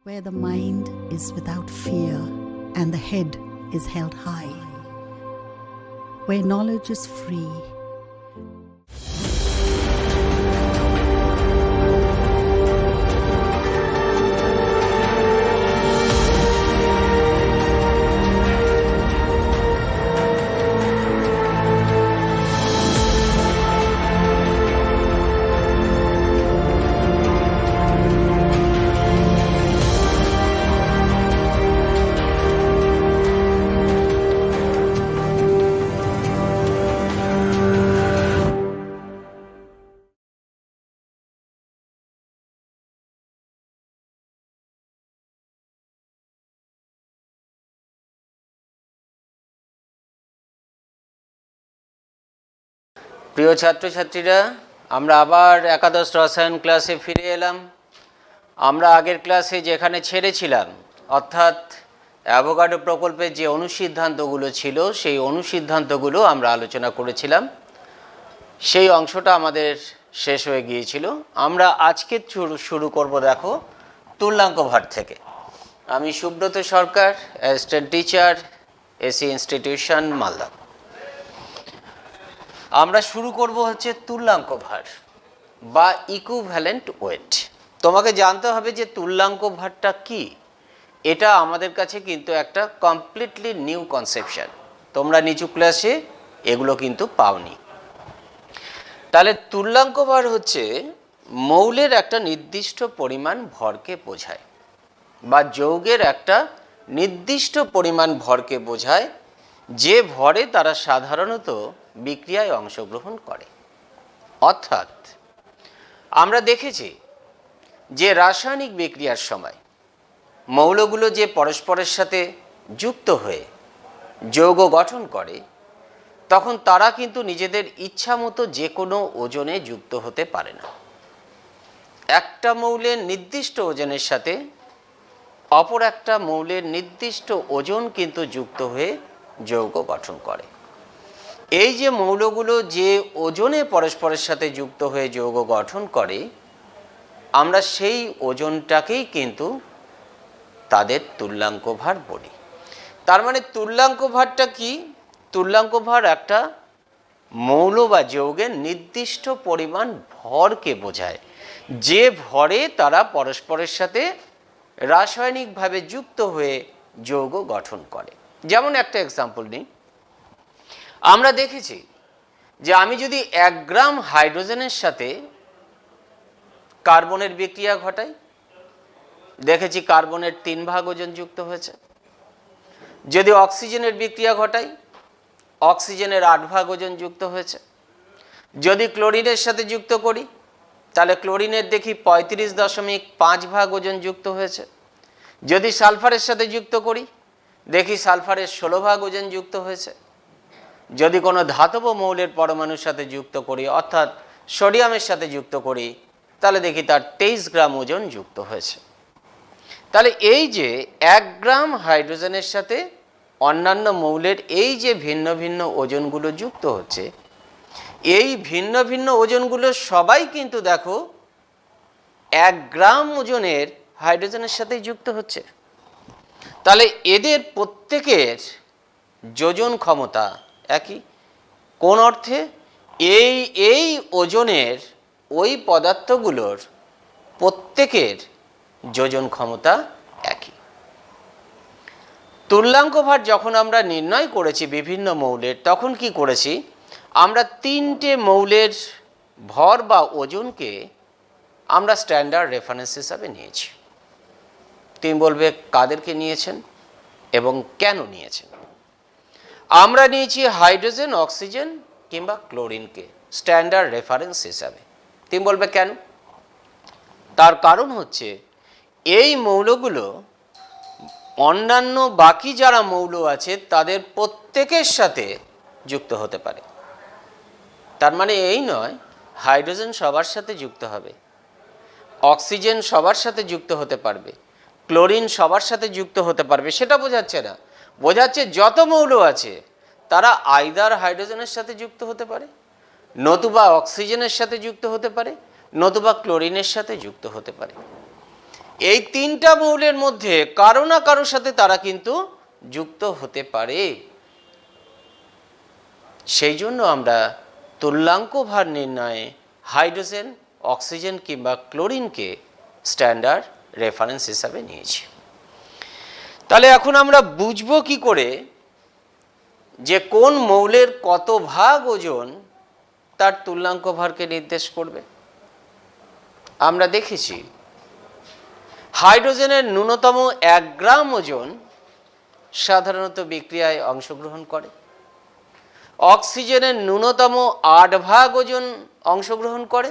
where the mind is without fear and the head is held high, where knowledge is free. প্রিয় ছাত্রছাত্রীরা, আমরা আবার একাদশ রসায়ন ক্লাসে ফিরে এলাম। আমরা আগের ক্লাসে যেখানে ছেড়েছিলাম, অর্থাৎ অ্যাভোগাড্রো প্রকল্পের যে অনুসিদ্ধান্তগুলো ছিল সেই অনুসিদ্ধান্তগুলো আমরা আলোচনা করেছিলাম। সেই অংশটা আমাদের শেষ হয়ে গিয়েছিল। আমরা আজকে শুরু করব দেখো তুল্যাঙ্ক ভার থেকে। আমি Subrata Sarkar, assistant teacher, AC institution, Malda. আমরা শুরু করব হচ্ছে তুল্যাঙ্ক ভার বা ইকুইভ্যালেন্ট ওয়েট। তোমাকে জানতে হবে যে তুল্যাঙ্ক ভারটা কি। এটা আমাদের কাছে কিন্তু একটা কমপ্লিটলি নিউ কনসেপশন। তোমরা নিচু ক্লাসে এগুলো কিন্তু পাওনি। তাহলে তুল্যাঙ্ক ভার হচ্ছে মৌলের একটা নির্দিষ্ট পরিমাণ ভরকে বোঝায় বা যৌগের একটা নির্দিষ্ট পরিমাণ ভরকে বোঝায়, যে ভরে তারা সাধারণত বিক্রিয়ায় অংশগ্রহণ করে। অর্থাৎ আমরা দেখেছি যে রাসায়নিক বিক্রিয়ার সময় মৌলগুলো যে পরস্পরের সাথে যুক্ত হয়ে যৌগ গঠন করে, তখন তারা কিন্তু নিজেদের ইচ্ছা মতো যে কোনো ওজনে যুক্ত হতে পারে না। একটা মৌলের নির্দিষ্ট ওজনের সাথে অপর একটা মৌলের নির্দিষ্ট ওজন কিন্তু যুক্ত হয়ে যৌগ গঠন করে। এই যে মৌলগুলো যে ওজনে পরস্পরের সাথে যুক্ত হয়ে যৌগ গঠন করে, আমরা সেই ওজনটাকেই কিন্তু তাদের তুল্যাঙ্ক ভার বলি। তার মানে তুল্যাঙ্ক ভারটা কি? তুল্যাঙ্ক ভার একটা মৌল বা যৌগের নির্দিষ্ট পরিমাণ ভরকে বোঝায়, যে ভরে তারা পরস্পরের সাথে রাসায়নিকভাবে যুক্ত হয়ে যৌগ গঠন করে। যেমন একটা এক্সাম্পল নিই। আমরা দেখেছি যে আমি যদি 1 গ্রাম হাইড্রোজেনের সাথে কার্বনের বিক্রিয়া ঘটাই, দেখেছি কার্বনের 3 ভাগ ওজন যুক্ত হয়েছে। যদি অক্সিজেনের বিক্রিয়া ঘটাই, অক্সিজেনের 8 ভাগ ওজন যুক্ত হয়েছে। যদি ক্লোরিনের সাথে যুক্ত করি, তাহলে ক্লোরিনের দেখি 35.5 ভাগ ওজন যুক্ত হয়েছে। যদি সালফারের সাথে যুক্ত করি, দেখি সালফারের 16 ভাগ ওজন যুক্ত হয়েছে। যদি কোনো ধাতব মৌলের পরমাণুর সাথে যুক্ত করি, অর্থাৎ সোডিয়ামের সাথে যুক্ত করি, তাহলে দেখি তার 23 গ্রাম ওজন যুক্ত হয়েছে। তাহলে এই যে 1 গ্রাম হাইড্রোজেনের সাথে অন্যান্য মৌলের এই যে ভিন্ন ভিন্ন ওজনগুলো যুক্ত হচ্ছে, এই ভিন্ন ভিন্ন ওজনগুলো সবাই কিন্তু দেখো 1 গ্রাম ওজনের হাইড্রোজেনের সাথে যুক্ত হচ্ছে। তাহলে এদের প্রত্যেকের যোজন ক্ষমতা একই। কোন অর্থে? এই ওজনের ওই পদার্থগুলোর প্রত্যেকের যোজন ক্ষমতা একই। তুল্যাঙ্ক ভার যখন আমরা নির্ণয় করেছি বিভিন্ন মৌলের, তখন কি করেছি? আমরা 3টে মৌলের ভর বা ওজনকে আমরা স্ট্যান্ডার্ড রেফারেন্স হিসাবে নিয়েছি। তুমি বলবে কাদেরকে নিয়েছেন এবং কেন নিয়েছেন? আমরা নিয়েছি হাইড্রোজেন, অক্সিজেন কিংবা ক্লোরিনকে স্ট্যান্ডার্ড রেফারেন্স হিসাবে। তুমি বলবে কেন? তার কারণ হচ্ছে এই মৌলগুলো অন্যান্য বাকি যারা মৌল আছে তাদের প্রত্যেকের সাথে যুক্ত হতে পারে। তার মানে এই নয় হাইড্রোজেন সবার সাথে যুক্ত হবে, অক্সিজেন সবার সাথে যুক্ত হতে পারবে, ক্লোরিন সবার সাথে যুক্ত হতে পারবে, সেটা বোঝাচ্ছে না। বোঝাচ্ছে যত মৌল আছে তারা আইদার হাইড্রোজেনের সাথে যুক্ত হতে পারে, নতুবা অক্সিজেনের সাথে যুক্ত হতে পারে, নতুবা ক্লোরিনের সাথে যুক্ত হতে পারে। এই তিনটা মৌলের মধ্যে কারো না কারোর সাথে তারা কিন্তু যুক্ত হতে পারে। সেই জন্য আমরা তুল্যাঙ্ক ভার নির্ণয়ে হাইড্রোজেন, অক্সিজেন কিংবা ক্লোরিনকে স্ট্যান্ডার্ড রেফারেন্স হিসাবে নিয়েছি। তাহলে এখন আমরা বুঝবো কি করে যে কোন মৌলের কত ভাগ ওজন তার তুল্যাঙ্ক ভারকে নির্দেশ করবে? আমরা দেখেছি হাইড্রোজেনের ন্যূনতম 1 গ্রাম ওজন সাধারণত বিক্রিয়ায় অংশগ্রহণ করে, অক্সিজেনের ন্যূনতম 8 ভাগ ওজন অংশগ্রহণ করে,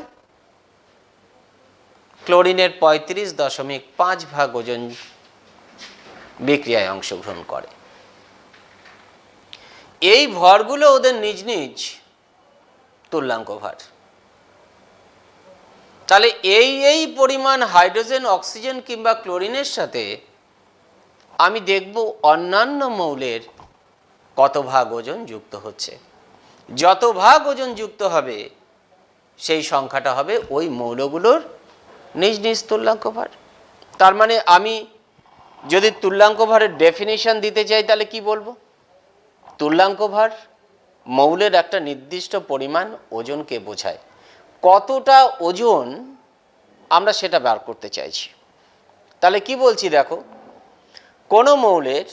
ক্লোরিনের 35.5 ভাগ ওজন বিক্রিয়ায় অংশগ্রহণ করে। এই ভরগুলো ওদের নিজ নিজ তুল্যাঙ্ক ভার। তাহলে এই পরিমাণ হাইড্রোজেন, অক্সিজেন কিংবা ক্লোরিনের সাথে আমি দেখব অন্যান্য মৌলের কত ভাগ ওজন যুক্ত হচ্ছে। যত ভাগ ওজন যুক্ত হবে সেই সংখ্যাটা হবে ওই মৌলগুলোর নিজ নিজ তুল্যাঙ্ক ভার। তার মানে আমি যদি তুল্যাঙ্ক ভারের ডেফিনিশন দিতে চাই তাহলে কি বলবো? তুল্যাঙ্ক ভার মৌলের একটা নির্দিষ্ট পরিমাণ ওজনকে বোঝায়। কতটা ওজন আমরা সেটা বার করতে চাইছি। তাহলে কি বলছি দেখো, কোনো মৌলের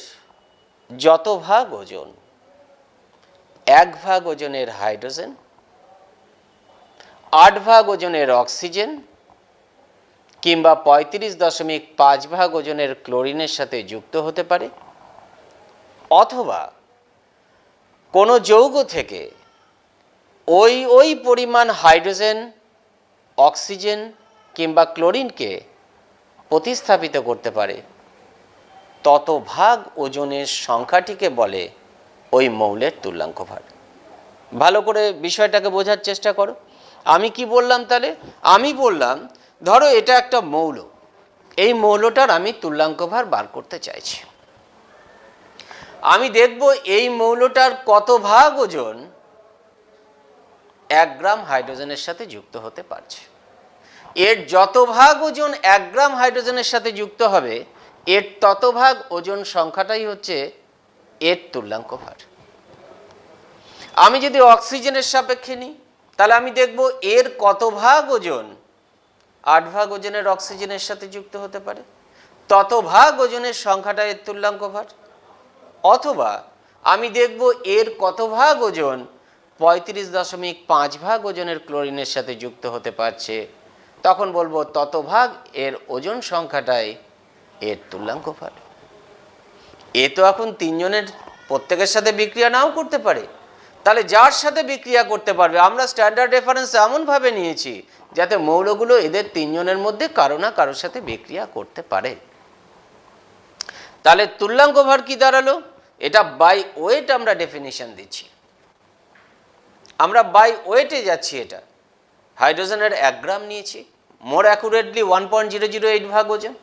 যত ভাগ ওজন, 1 ভাগ ওজনের হাইড্রোজেন, 8 ভাগ ওজনের অক্সিজেন কিংবা 35.5 ভাগ ওজনের ক্লোরিনের সাথে যুক্ত হতে পারে, অথবা কোনো যৌগ থেকে ওই পরিমাণ হাইড্রোজেন, অক্সিজেন কিংবা ক্লোরিনকে প্রতিস্থাপিত করতে পারে, তত ভাগ ওজনের সংখ্যাটিকে বলে ওই মৌলের তুল্যাঙ্ক ভার। ভালো করে বিষয়টাকে বোঝার চেষ্টা করো। আমি কি বললাম তাহলে? আমি বললাম ধরো এটা একটা মৌল, এই মৌলটার আমি তুল্যাঙ্ক ভার বার করতে চাইছি। আমি দেখব এই মৌলটার কত ভাগ ওজন 1 গ্রাম হাইড্রোজেনের সাথে যুক্ত হতে পারছে। এর যত ভাগ ওজন 1 গ্রাম হাইড্রোজেনের সাথে যুক্ত হবে, এর তত ভাগ ওজন সংখ্যাটাই হচ্ছে এর তুল্যাঙ্ক ভার। আমি যদি অক্সিজেনের সাপেক্ষে নিই তাহলে আমি দেখব এর কত ভাগ ওজন 8 ভাগ ওজনের অক্সিজেনের সাথে যুক্ত হতে পারে, তত ভাগ ওজনের সংখ্যাটা এর তুল্যাঙ্ক ভার। অথবা আমি দেখব এর কত ভাগ ওজন 35.5 ভাগ ওজনের ক্লোরিনের সাথে যুক্ত হতে পারছে, তখন বলবো তত ভাগ এর ওজন সংখ্যাটাই এর তুল্যাঙ্ক ভার। এ তো এখন তিনজনের প্রত্যেকের সাথে বিক্রিয়া নাও করতে পারে। তাহলে যার সাথে বিক্রিয়া করতে পারবে, আমরা স্ট্যান্ডার্ড রেফারেন্স এমনভাবে নিয়েছি যাতে মৌলগুলো এদের তিনজনের মধ্যে কারো না কারোর সাথে বিক্রিয়া করতে পারে। তাহলে তুল্যাঙ্ক ভার কি দাঁড়ালো? এটা বাই ওয়েট আমরা ডেফিনিশন দিচ্ছি। আমরা বাই ওয়েটে যাচ্ছি। এটা হাইড্রোজেনের 1 গ্রাম নিয়েছি, মোর অ্যাকুরেটলি 1.008 ভাগ ওজন,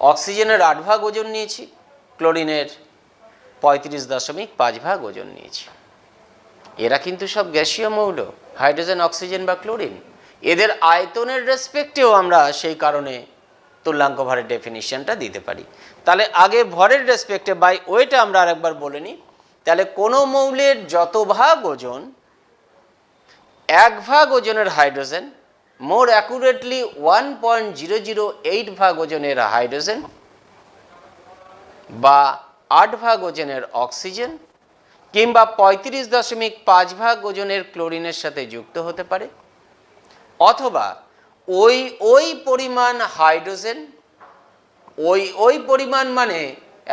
অক্সিজেনের 8 ভাগ ওজন নিয়েছি, ক্লোরিনের 35.5 ভাগ ওজন নিয়েছি। এরা কিন্তু সব গ্যাসীয় মৌল, হাইড্রোজেন, অক্সিজেন বা ক্লোরিন। এদের আয়তনের রেসপেক্টেও আমরা সেই কারণে তুল্যাঙ্ক ভরের ডেফিনিশনটা দিতে পারি। তাহলে আগে ভরের রেসপেক্টে বাই ওয়েটে আমরা আরেকবার বলে নিই। তাহলে কোনো মৌলের যত ভাগ ওজন, 1 ভাগ ওজনের হাইড্রোজেন, মোর অ্যাকুরেটলি 1.008 ভাগ ওজনের হাইড্রোজেন বা 8 ভাগ ওজনের অক্সিজেন কিংবা 35.5 ভাগ ওজনের ক্লোরিনের সাথে যুক্ত হতে পারে, অথবা ওই পরিমাণ হাইড্রোজেন, ওই পরিমাণ মানে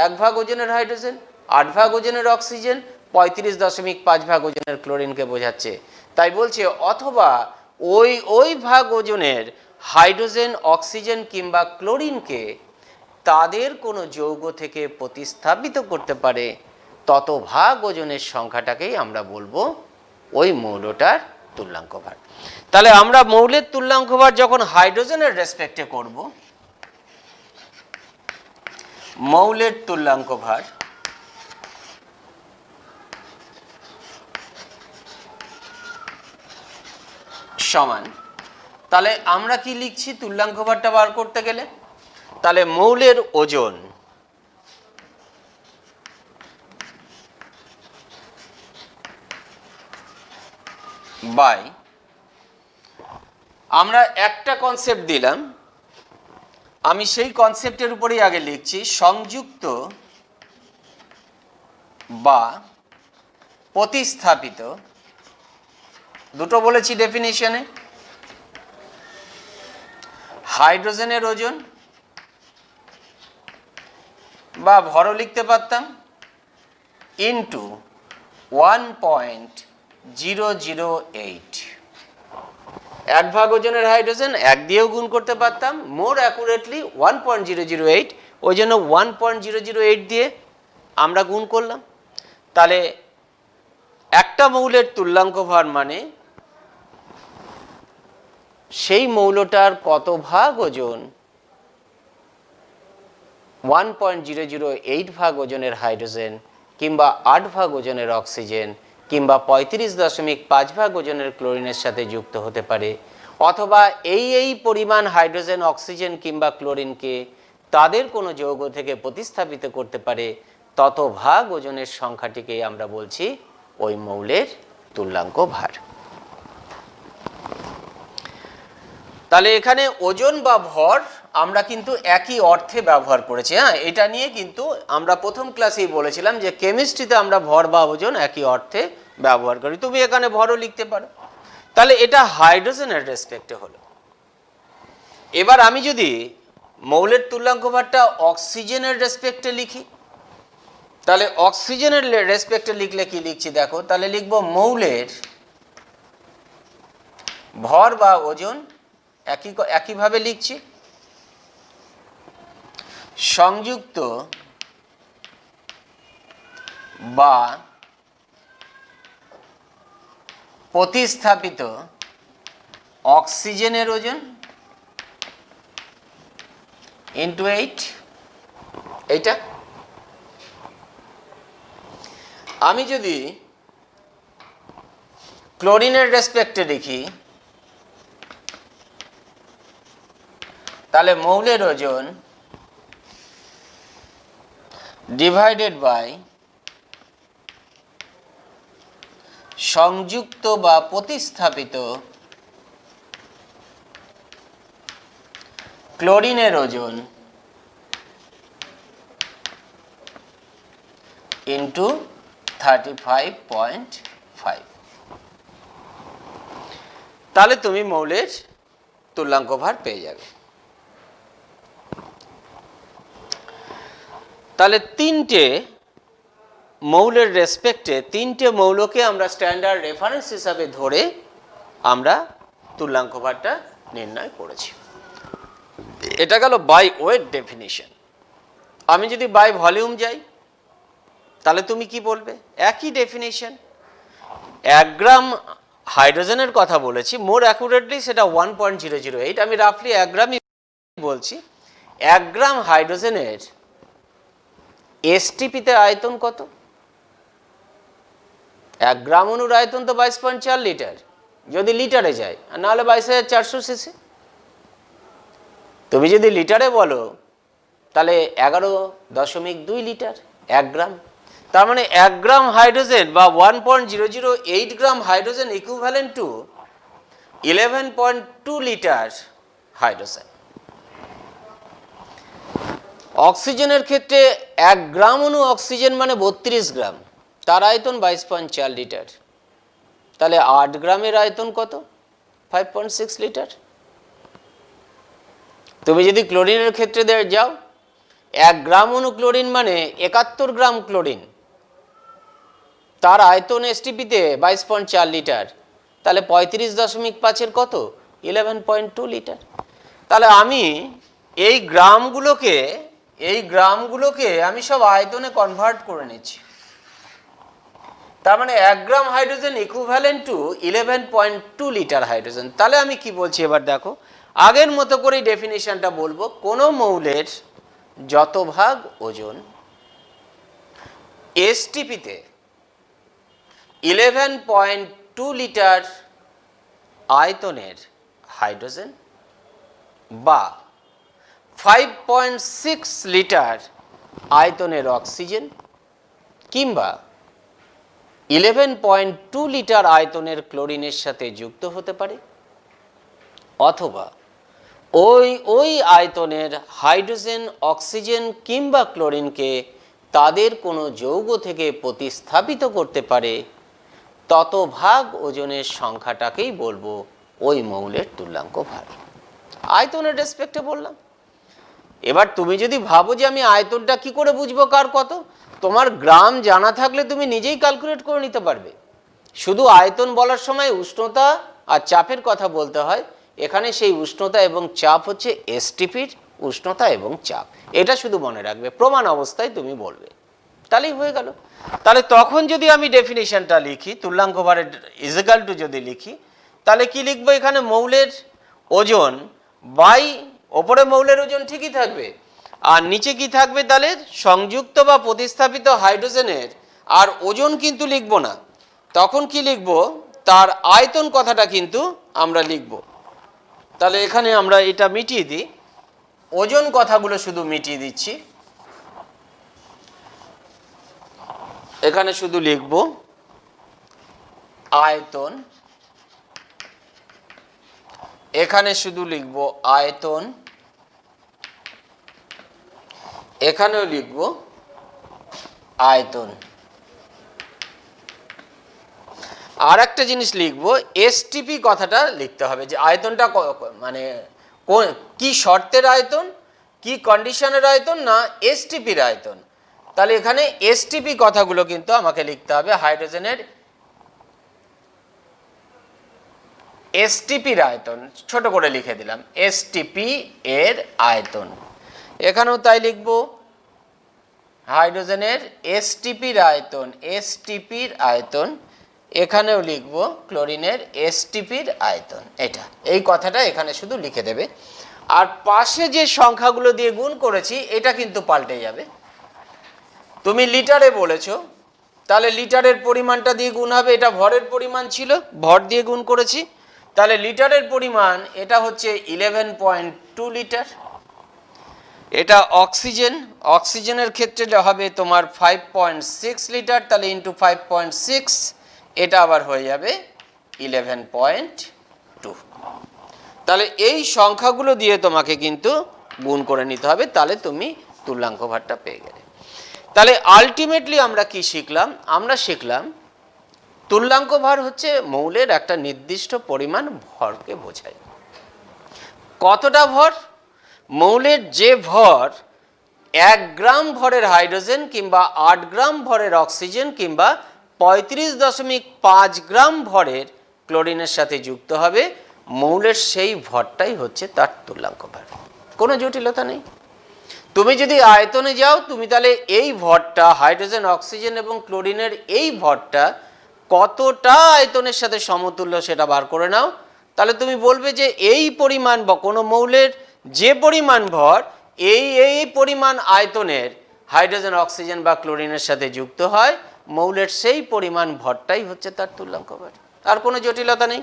1 ভাগ ওজনের হাইড্রোজেন, 8 ভাগ ওজনের অক্সিজেন, 35.5 ভাগ ওজনের ক্লোরিনকে বোঝাচ্ছে। তাই বলছে অথবা ওই ভাগ ওজনের হাইড্রোজেন, অক্সিজেন কিংবা ক্লোরিনকে তাদের কোনো যৌগ থেকে প্রতিস্থাপিত করতে পারে, তত ভাগ ওজনের সংখ্যাটাকেই আমরা বলবো ওই মৌলটার তুল্যাঙ্ক ভার। তাহলে আমরা মৌলের তুল্যাঙ্ক ভার যখন হাইড্রোজেনের রেসপেক্টে করব, মৌলের তুল্যাঙ্ক ভার সমান, তাহলে আমরা কি লিখছি তুল্যাঙ্ক ভারটা বার করতে গেলে? তাহলে মৌলের ওজন বাই, আমরা একটা কনসেপ্ট দিলাম, আমি সেই কনসেপ্টের উপরেই আগে লিখছি, সংযুক্ত বা প্রতিস্থাপিত, দুটো বলেছি ডেফিনিশনে, হাইড্রোজেনের ওজন বা ভরও লিখতে পারতাম ইন্টু 1.008, 1 ভাগ ওজনের হাইড্রোজেন 1 দিয়েও গুণ করতে পারতাম, মোর অ্যাকুরেটলি 1.008, ওই জন্য 1.008 দিয়ে আমরা গুণ করলাম। তাহলে একটা মৌলের তুল্যাঙ্ক ভর মানে সেই মৌলটার কত ভাগ ওজন 1.008 ভাগ ওজনের হাইড্রোজেন, কিংবা 8 ভাগ ওজনের অক্সিজেন, কিংবা 35.5 ভাগ ওজনের ক্লোরিনের সাথে যুক্ত হতে পারে, অথবা এই পরিমাণ হাইড্রোজেন, অক্সিজেন কিংবা ক্লোরিনকে তাদের কোনো যৌগ থেকে প্রতিস্থাপিত করতে পারে, তত ভাগ ওজনের সংখ্যাটিকেই আমরা বলছি ওই মৌলের তুল্যাঙ্ক ভার। তাহলে এখানে ওজন বা ভর আমরা কিন্তু একই অর্থে ব্যবহার করেছি। হ্যাঁ, এটা নিয়ে কিন্তু আমরা প্রথম ক্লাসেই বলেছিলাম যে কেমিস্ট্রিতে আমরা ভর বা ওজন একই অর্থে ব্যবহার করি। তুমি এখানে ভরও লিখতে পারো। তাহলে এটা হাইড্রোজেনের রেসপেক্টে হলো। এবার আমি যদি মৌলের তুল্যাঙ্ক ভারটা অক্সিজেনের রেসপেক্টে লিখি, তাহলে অক্সিজেনের রেসপেক্টে লিখলে কি লিখছি দেখো, তাহলে লিখব মৌলের ভর বা ওজন একইভাবে লিখছি, সংযুক্ত বা প্রতিস্থাপিত অক্সিজেনের ওজন ইন্টু 8, এইটা। আমি যদি ক্লোরিনের রেসপেক্টে লিখি, তাহলে মৌলের ওজন ডিভাইডেড বাই সংযুক্ত বা প্রতিস্থাপিত ক্লোরিনের ওজন ইন্টু 35.5। তাহলে তুমি মৌলের তুল্যাঙ্ক ভার পেয়ে যাবে। তাহলে তিনটে মৌলের রেসপেক্টে তিনটে মৌলকে আমরা স্ট্যান্ডার্ড রেফারেন্স হিসাবে ধরে আমরা তুল্যাঙ্ক ভারটা নির্ণয় করেছি। এটা গেল বাই ওয়েট ডেফিনিশন। আমি যদি বাই ভলিউম যাই, তাহলে তুমি কি বলবে? একই ডেফিনিশন। 1 গ্রাম হাইড্রোজেনের কথা বলেছি, মোর অ্যাকুরেটলি সেটা 1.008, আমি রাফলি 1 গ্রামই বলছি। 1 গ্রাম হাইড্রোজেনের এসটিপিতে আয়তন কত? 1 গ্রাম অণুর আয়তন তো 22.4 লিটার, যদি লিটারে যায়, আর নাহলে 22,400 সিসি। তুমি যদি লিটারে বলো তাহলে 11.2 লিটার 1 গ্রাম। তার মানে 1 গ্রাম হাইড্রোজেন বা 1.008 গ্রাম hydrogen equivalent to 11.2 litre hydrogen. অক্সিজেনের ক্ষেত্রে 1 গ্রাম অণু অক্সিজেন মানে 32 গ্রাম, তার আয়তন 22.4 লিটার। তাহলে 8 গ্রামের আয়তন কত? 5.6 লিটার। তুমি যদি ক্লোরিনের ক্ষেত্রে যাও, 1 গ্রাম অণু ক্লোরিন মানে 71 গ্রাম ক্লোরিন, তার আয়তন এসটিপিতে 22.4 লিটার। তাহলে 35.5-এর কত? 11.2 লিটার। তাহলে আমি এই গ্রামগুলোকে আমি সব আয়তনে কনভার্ট করে নিচ্ছি। তার মানে 1 গ্রাম hydrogen equivalent to 11.2 litre hydrogen. তাহলে আমি কি বলছি এবার দেখো, আগের মতো করেই ডেফিনিশনটা বলবো। কোনো মৌলের যত ভাগ ওজন এসটিপিতে 11.2 লিটার আয়তনের হাইড্রোজেন বা 5.6 লিটার আয়তনের অক্সিজেন কিংবা 11.2 লিটার আয়তনের ক্লোরিনের সাথে যুক্ত হতে পারে, অথবা ওই আয়তনের হাইড্রোজেন, অক্সিজেন কিংবা ক্লোরিনকে তাদের কোনো যৌগ থেকে প্রতিস্থাপিত করতে পারে, তত ভাগ ওজনের সংখ্যাটাকেই বলবো ওই মৌলের তুল্যাঙ্ক ভার। আয়তনের রেসপেক্টে বললাম। এবার তুমি যদি ভাবো যে আমি আয়তনটা কি করে বুঝবো কার কত, তোমার গ্রাম জানা থাকলে তুমি নিজেই ক্যালকুলেট করে নিতে পারবে। শুধু আয়তন বলার সময় উষ্ণতা আর চাপের কথা বলতে হয়। এখানে সেই উষ্ণতা এবং চাপ হচ্ছে এসটিপির উষ্ণতা এবং চাপ, এটা শুধু মনে রাখবে, প্রমাণ অবস্থায় তুমি বলবে, তাহলেই হয়ে গেল। তাহলে তখন যদি আমি ডেফিনিশনটা লিখি, তুল্যাঙ্ক ভারের ইজিক্যাল টু যদি লিখি, তাহলে কি লিখবো, এখানে মৌলের ওজন বাই, ওপরে মৌলের ওজন ঠিকই থাকবে, আর নিচে কি থাকবে, তাহলে সংযুক্ত বা প্রতিস্থাপিত হাইড্রোজেনের আর ওজন কিন্তু লিখবো না, তখন কি লিখবো, তার আয়তন কথাটা কিন্তু আমরা লিখব। তাহলে এখানে আমরা এটা মিটিয়ে দিই, ওজন কথাগুলো শুধু মিটিয়ে দিচ্ছি। এখানে শুধু লিখব আয়তন, এখানে শুধু লিখব আয়তন, এখানেও লিখব আয়তন। আর একটা জিনিস লিখব, এসটিপি কথাটা লিখতে হবে, যে আয়তনটা মানে কি শর্তের আয়তন, কি কন্ডিশনের আয়তন, না এসটিপির আয়তন। তাহলে এখানে এসটিপি কথাগুলো কিন্তু আমাকে লিখতে হবে, হাইড্রোজেনের এসটিপির আয়তন, ছোট করে লিখে দিলাম এসটিপি এর আয়তন। এখানেও তাই লিখব, হাইড্রোজেনের এসটিপির আয়তন, এসটিপির আয়তন। এখানেও লিখব ক্লোরিনের এসটিপির আয়তন। এটা, এই কথাটা এখানে শুধু লিখে দেবে। আর পাশে যে সংখ্যাগুলো দিয়ে গুণ করেছি এটা কিন্তু পাল্টে যাবে। তুমি লিটারে বলেছো, তাহলে লিটারের পরিমাণটা দিয়ে গুণ হবে, এটা ভরের পরিমাণ ছিল, ভর দিয়ে গুণ করেছি, তাহলে লিটারের পরিমাণ এটা হচ্ছে 11.2 লিটার। এটা অক্সিজেন, অক্সিজেনের ক্ষেত্রে হবে তোমার 5.6 লিটার, তাহলে ইন্টু 5.6, এটা আবার হয়ে যাবে 11.2। তাহলে এই সংখ্যাগুলো দিয়ে তোমাকে কিন্তু গুণ করে নিতে হবে, তাহলে তুমি তুল্যাঙ্ক ভারটা পেয়ে গেলে। তাহলে আলটিমেটলি আমরা কি শিখলাম, আমরা শিখলাম তুল্যাঙ্ক ভার হচ্ছে মৌলের একটা নির্দিষ্ট পরিমাণ ভরকে বোঝায়। কতটা ভর, মৌলের যে ভর 1 গ্রাম ভরের হাইড্রোজেন কিংবা 8 গ্রাম ভরের অক্সিজেন কিংবা 35.5 গ্রাম ভরের ক্লোরিনের সাথে যুক্ত হবে, মৌলের সেই ভরটাই হচ্ছে তার তুল্যাঙ্ক ভার। কোনো জটিলতা নেই। তুমি যদি আয়তনে যাও, তুমি তাহলে এই ভরটা, হাইড্রোজেন, অক্সিজেন এবং ক্লোরিনের এই ভরটা কতটা আয়তনের সাথে সমতুল্য সেটা বার করে নাও। তাহলে তুমি বলবে যে এই পরিমাণ বা কোনো মৌলের যে পরিমাণ ভর এই পরিমাণ আয়তনের হাইড্রোজেন, অক্সিজেন বা ক্লোরিনের সাথে যুক্ত হয়, মৌলের সেই পরিমাণ ভরটাই হচ্ছে তার তুল্যাঙ্ক ভার। আর কোনো জটিলতা নেই।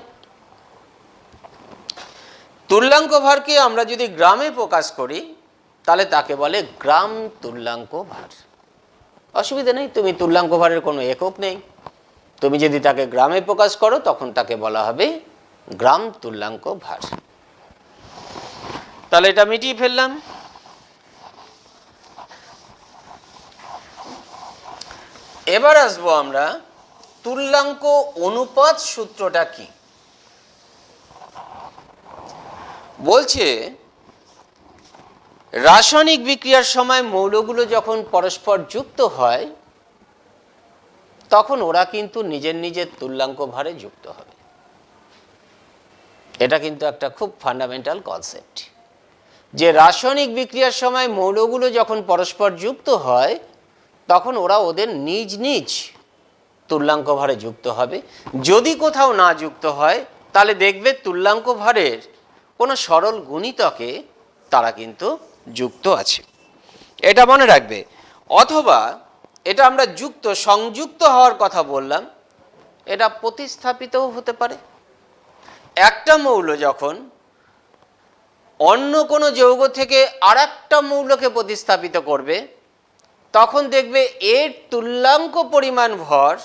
তুল্যাঙ্ক ভারকে আমরা যদি গ্রামে প্রকাশ করি তাহলে তাকে বলে গ্রাম তুল্যাঙ্ক ভার। অসুবিধা নেই, তুমি তুল্যাঙ্ক ভারের কোনো একক নেই, তুমি যদি তাকে গ্রামে প্রকাশ করো তখন তাকে বলা হবে গ্রাম তুল্যাঙ্ক ভার। তাহলে এটা মিটিয়ে ফেললাম। এবার আসবো আমরা তুল্যাঙ্ক অনুপাত সূত্রটা কি বলছে। রাসায়নিক বিক্রিয়ার সময় মৌলগুলো যখন পরস্পর যুক্ত হয় তখন ওরা কিন্তু নিজের নিজের তুল্যাঙ্ক ভারে যুক্ত হবে। এটা কিন্তু একটা খুব ফান্ডামেন্টাল কনসেপ্ট, যে রাসায়নিক বিক্রিয়ার সময় মৌলগুলো যখন পরস্পর যুক্ত হয় তখন ওরা ওদের নিজ নিজ তুল্যাঙ্ক ভারে যুক্ত হবে। যদি কোথাও না যুক্ত হয় তাহলে দেখবে তুল্যাঙ্ক ভারের কোনো সরল গুণিতকে তারা কিন্তু যুক্ত আছে, এটা মনে রাখবে। অথবা এটা আমরা যুক্ত, সংযুক্ত হওয়ার কথা বললাম, এটা প্রতিস্থাপিতও হতে পারে। একটা মৌল যখন অন্য কোনো যৌগ থেকে আর একটা মৌলকে প্রতিস্থাপিত করবে, তখন দেখবে এর তুল্যাঙ্ক পরিমাণ ভর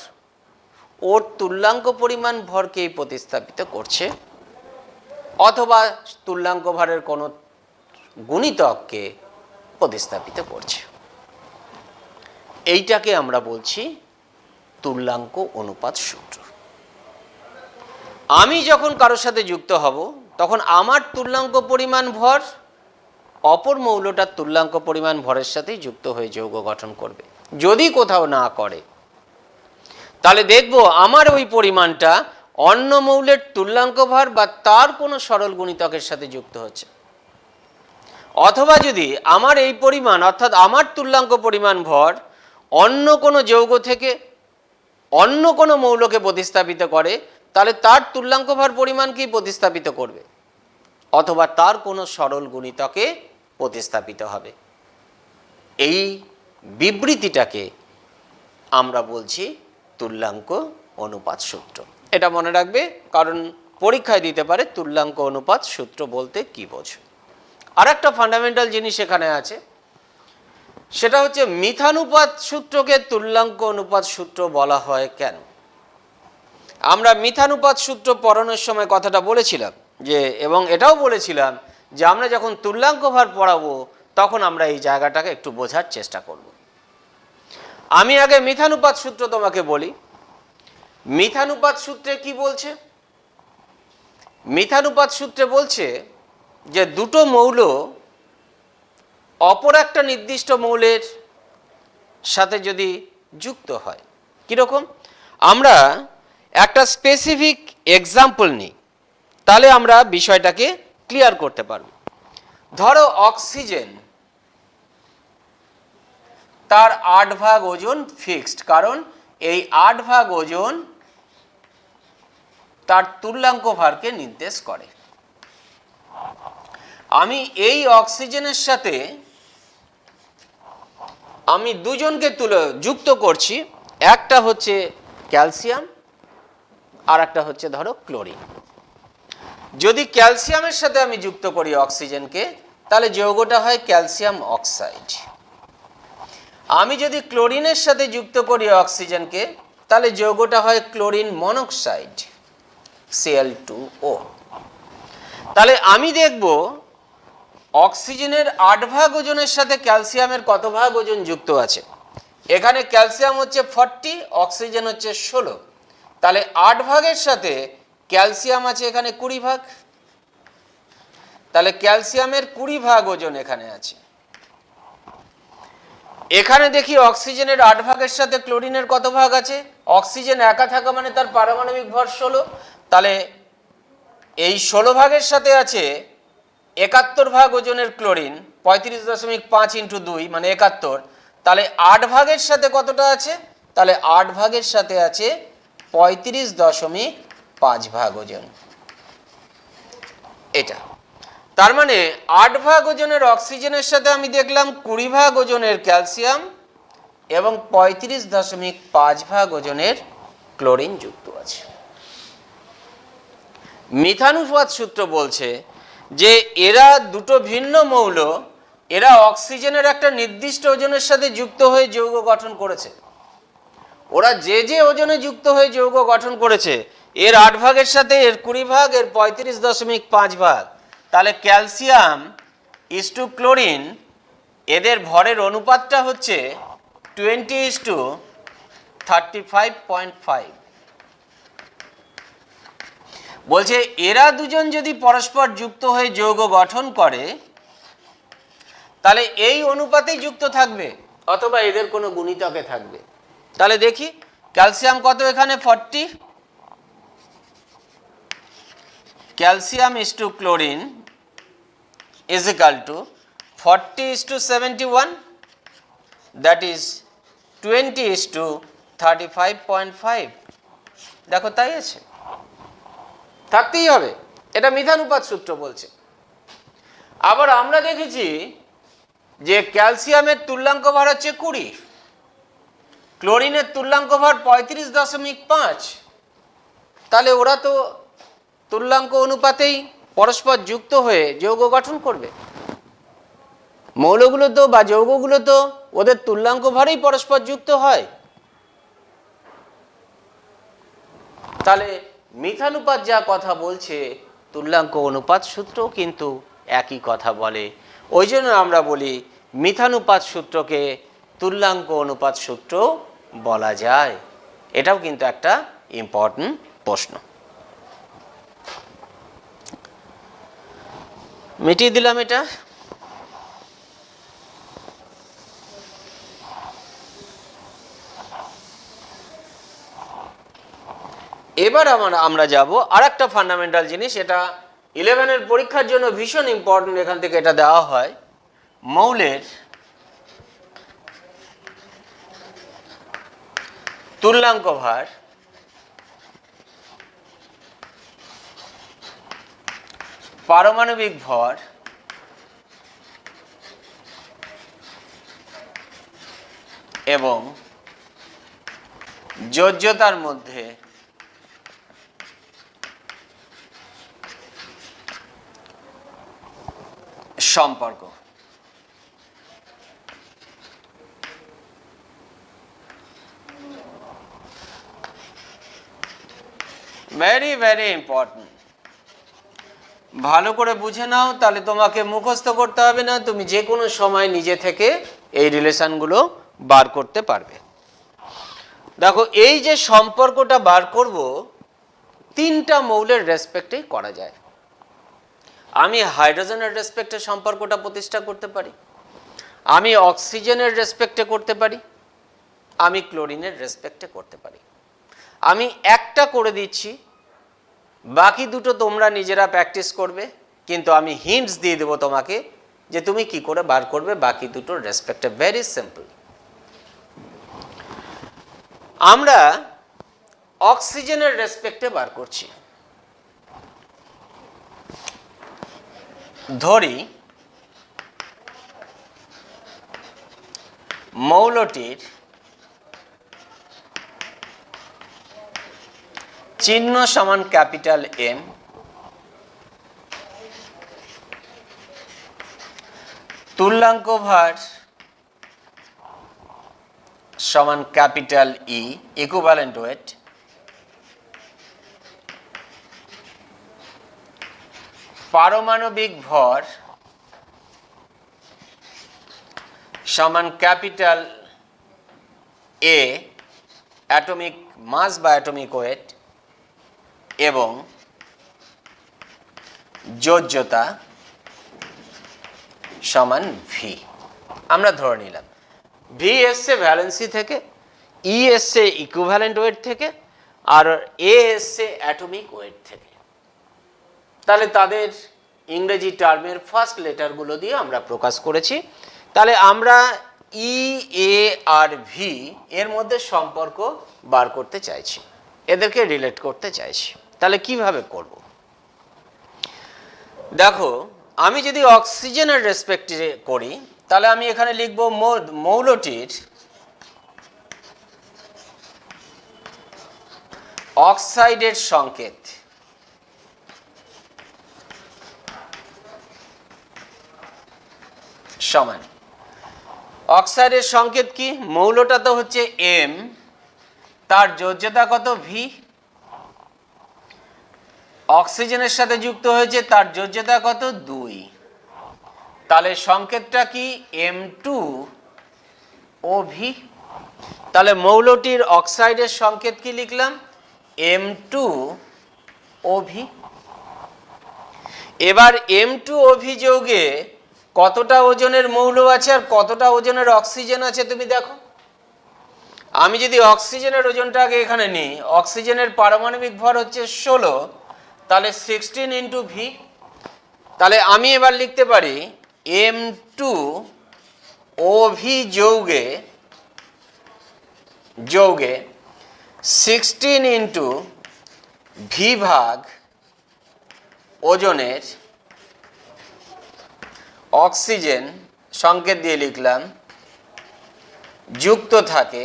ওর তুল্যাঙ্ক পরিমাণ ভরকেই প্রতিস্থাপিত করছে, অথবা তুল্যাঙ্ক ভরের কোনো গুণিতককে প্রতিস্থাপিত করছে। এইটাকে আমরা বলছি তুল্যাঙ্ক অনুপাত সূত্র। আমি যখন কারোর সাথে যুক্ত হব, তখন আমার তুল্যাঙ্ক পরিমাণ ভর অপর মৌলটার তুল্যাঙ্ক পরিমাণ ভরের সাথেই যুক্ত হয়ে যৌগ গঠন করবে। যদি কোথাও না করে, তাহলে দেখব আমার ওই পরিমাণটা অন্য মৌলের তুল্যাঙ্ক ভর বা তার কোনো সরল গুণিতকের সাথে যুক্ত হচ্ছে। অথবা যদি আমার এই পরিমাণ অর্থাৎ আমার তুল্যাঙ্ক পরিমাণ ভর অন্য কোনো যৌগ থেকে অন্য কোনো মৌলকে প্রতিস্থাপিত করে, তাহলে তার তুল্যাঙ্ক ভর পরিমাণকেই প্রতিস্থাপিত করবে, অথবা তার কোনো সরল গুণিতকে প্রতিস্থাপিত হবে। এই বিবৃতিটাকে আমরা বলছি তুল্যাঙ্ক অনুপাত সূত্র। এটা মনে রাখবে, কারণ পরীক্ষায় দিতে পারে তুল্যাঙ্ক অনুপাত সূত্র বলতে কি বোঝো। আর একটা ফান্ডামেন্টাল জিনিস এখানে আছে, সেটা হচ্ছে মিথানুপাত সূত্রকে তুল্যাঙ্ক অনুপাত সূত্র বলা হয় কেন। আমরা মিথানুপাত সূত্র পড়ানোর সময় কথাটা বলেছিলাম যে, এবং এটাও বলেছিলাম যে আমরা যখন তুল্যাঙ্ক ভার পড়াবো তখন আমরা এই জায়গাটাকে একটু বোঝার চেষ্টা করব। আমি আগে মিথানুপাত সূত্র তোমাকে বলি। মিথানুপাত সূত্রে কি বলছে? মিথানুপাত সূত্রে বলছে যে দুটো মৌল অপর একটা নির্দিষ্ট মৌলের সাথে যদি যুক্ত হয়, কীরকম? আমরা একটা স্পেসিফিক এক্সাম্পল নিই, তাহলে আমরা বিষয়টাকে ক্লিয়ার করতে পারব। ধরো অক্সিজেন, তার 8 ভাগ ওজন ফিক্সড, কারণ এই 8 ভাগ ওজন তার তুল্যাঙ্ক ভারকে নির্দেশ করে। আমি এই অক্সিজেনের সাথে আমি দুজনকে যুক্ত করছি, একটা হচ্ছে ক্যালসিয়াম আর একটা হচ্ছে ধরো ক্লোরিন। যদি ক্যালসিয়ামের সাথে আমি যুক্ত করি অক্সিজেনকে, তাহলে যৌগটা হয় ক্যালসিয়াম অক্সাইড। আমি যদি ক্লোরিনের সাথে যুক্ত করি অক্সিজেনকে, তাহলে যৌগটা হয় ক্লোরিন মনোক্সাইড, Cl2O। তাহলে আমি দেখব অক্সিজেনের 8 ভাগ ওজনের সাথে ক্যালসিয়ামের কত ভাগ ওজন যুক্ত আছে। এখানে ক্যালসিয়াম হচ্ছে 40, অক্সিজেন হচ্ছে 16। তাহলে 8 ভাগের সাথে ক্যালসিয়াম আছে এখানে 20 ভাগ। তাহলে ক্যালসিয়ামের 20 ভাগ ওজন এখানে আছে। এখানে দেখি অক্সিজেনের 8 ভাগের সাথে ক্লোরিনের কত ভাগ আছে। অক্সিজেন একা থাকা মানে তার পারমাণবিক ভর 16। তাহলে এই 16 ভাগের সাথে আছে 71 ভাগ ওজনের ক্লোরিন, 35.5 × 2 মানে 71। তাহলে 8 ভাগের সাথে কতটা আছে? তাহলে 8 ভাগের সাথে আছে 35.5 ভাগ ওজন। এটা তার মানে 8 ভাগ ওজনের অক্সিজেনের সাথে আমি দেখলাম 20 ভাগ ওজনের ক্যালসিয়াম এবং 35.5 ভাগ ওজনের ক্লোরিন যুক্ত আছে। মিথানুপাত সূত্র বলছে যে এরা দুটো ভিন্ন মৌল, এরা অক্সিজেনের একটা নির্দিষ্ট ওজনের সাথে যুক্ত হয়ে যৌগ গঠন করেছে। ওরা যে যে ওজনে যুক্ত হয়ে যৌগ গঠন করেছে, এর 8 ভাগের সাথে এর 20 ভাগ, এর 35.5 ভাগ। তাহলে ক্যালসিয়াম ইজ টু ক্লোরিন, এদের ভরের অনুপাতটা হচ্ছে 20:35.5। বলছে এরা দুজন যদি পরস্পর যুক্ত হয়ে যৌগ গঠন করে, তাহলে এই অনুপাতেই যুক্ত থাকবে, অথবা এদের কোনো গুণিতকে থাকবে। তাহলে দেখি ক্যালসিয়াম কত এখানে 40, calcium is to chlorine is equal to 40:71, that is 20:35.5। দেখো তাই আছে, থাকতেই হবে, এটা মিথানুপাত সূত্র বলছে। আবার আমরা দেখেছি যে ক্যালসিয়ামের তুল্যাঙ্ক ভর হচ্ছে 20, ক্লোরিনের তুল্যাঙ্ক ভর 35.5। তাহলে ওরা তো তুল্যাঙ্ক অনুপাতেই পরস্পর যুক্ত হয়ে যৌগ গঠন করবে। মৌলগুলো তো বা যৌগগুলো তো ওদের তুল্যাঙ্ক ভরেই পরস্পর যুক্ত হয়। তাহলে মিথানুপাত যা কথা বলছে তুল্যাঙ্ক অনুপাত সূত্রও কিন্তু একই কথা বলে। ওই জন্য আমরা বলি মিথানুপাত সূত্রকে তুল্যাঙ্ক অনুপাত সূত্র বলা যায়। এটাও কিন্তু একটা ইম্পর্টেন্ট প্রশ্ন। মিটিয়ে দিলাম এটা। এবার আমরা যাব আর একটা ফান্ডামেন্টাল জিনিস, এটা 11-এর পরীক্ষার জন্য ভীষণ ইম্পর্টেন্ট। এখান থেকে এটা দেওয়া হয়, মৌলের তুল্যাঙ্ক ভার পারমাণবিক ভর এবং যোজ্যতার মধ্যে সম্পর্ক। Very very important. ভালো করে বুঝে নাও, তাহলে তোমাকে মুখস্থ করতে হবে না, তুমি যে কোনো সময় নিজে থেকে এই রিলেশনগুলো বার করতে পারবে। দেখো, এই যে সম্পর্কটা বার করব, তিনটা মৌলের রেসপেক্টেই করা যায়। আমি হাইড্রোজেনের রেসপেক্টে সম্পর্কটা প্রতিষ্ঠা করতে পারি, আমি অক্সিজেনের রেসপেক্টে করতে পারি, আমি ক্লোরিনের রেসপেক্টে করতে পারি। আমি একটা করে দিচ্ছি, বাকি দুটো তোমরা নিজেরা প্র্যাকটিস করবে, কিন্তু আমি হিন্টস দিয়ে দেবো তোমাকে যে তুমি কি করে বার করবে বাকি দুটোর রেসপেক্টে। Very simple. আমরা অক্সিজেনের রেসপেক্টে বার করছি। ধরি মৌলটির চিহ্ন সমান ক্যাপিটাল এম, তুল্যাঙ্ক ভার সমান ক্যাপিটাল ই, ইকুইভ্যালেন্ট ওয়েট, পারমাণবিক ভর সমান ক্যাপিটাল এ, অ্যাটমিক মাস বা অ্যাটমিক ওয়েট, এবং যোজ্যতা সমান ভি। আমরা ধরে নিলাম ভি এসছে ভ্যালেন্সি থেকে, ই এসছে ইকুইভ্যালেন্ট ওয়েট থেকে, আর এ এসছে অ্যাটমিক ওয়েট থেকে। তাহলে তাদের ইংরেজি টার্মের ফার্স্ট লেটারগুলো দিয়ে আমরা প্রকাশ করেছি। তাহলে আমরা ই, এ আর ভি এর মধ্যে সম্পর্ক বার করতে চাইছি, এদেরকে রিলেট করতে চাইছি। তাহলে কিভাবে করব? দেখো, আমি যদি অক্সিজেনের রেসপেক্টে করি, তাহলে আমি এখানে লিখব মৌলটির অক্সাইডের সংকেত সমান, অক্সাইডের সংকেত কি? মৌলটা তো হচ্ছে এম, তার যোজ্যতা কত? ভি। অক্সিজেনের সাথে যুক্ত হয়েছে, তার যোজ্যতা কত? 2। তাহলে সংকেতটা কি? M2O3। তাহলে মৌলটির অক্সাইডের সংকেত কি লিখলাম? M2O3। এবার M2O3 যৌগে কতটা ওজনের মৌল আছে আর কতটা ওজনের অক্সিজেন আছে তুমি দেখো। আমি যদি অক্সিজেনের ওজনটা আগে এখানে নিই, অক্সিজেনের পারমাণবিক ভর হচ্ছে 16, তাহলে 16 ইন্টু ভি। তাহলে আমি এবার লিখতে পারি M2OV যৌগে 16 ইন্টু ভি ভাগ ওজনের অক্সিজেন সংকেত দিয়ে লিখলাম যুক্ত থাকে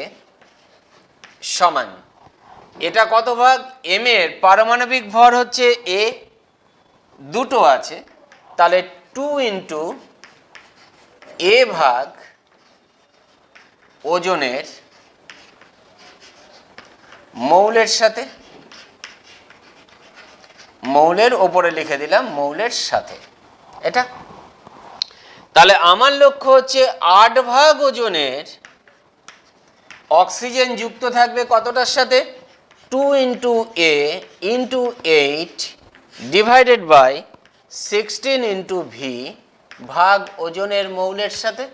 সমান। এটা কত ভাগ? এম এর পারমাণবিক ভর হচ্ছে এ, দুটো আছে, তাহলে 2 ইন্টু এ ভাগ ওজনের মৌলের সাথে, মৌলের ওপরে লিখে দিলাম মৌলের সাথে, এটা। তাহলে আমার লক্ষ্য হচ্ছে 8 ভাগ ওজনের অক্সিজেন যুক্ত থাকবে কতটার সাথে, 2 into A into 8 divided by 16 into V ভাগ ওজনের মৌলের সাথে।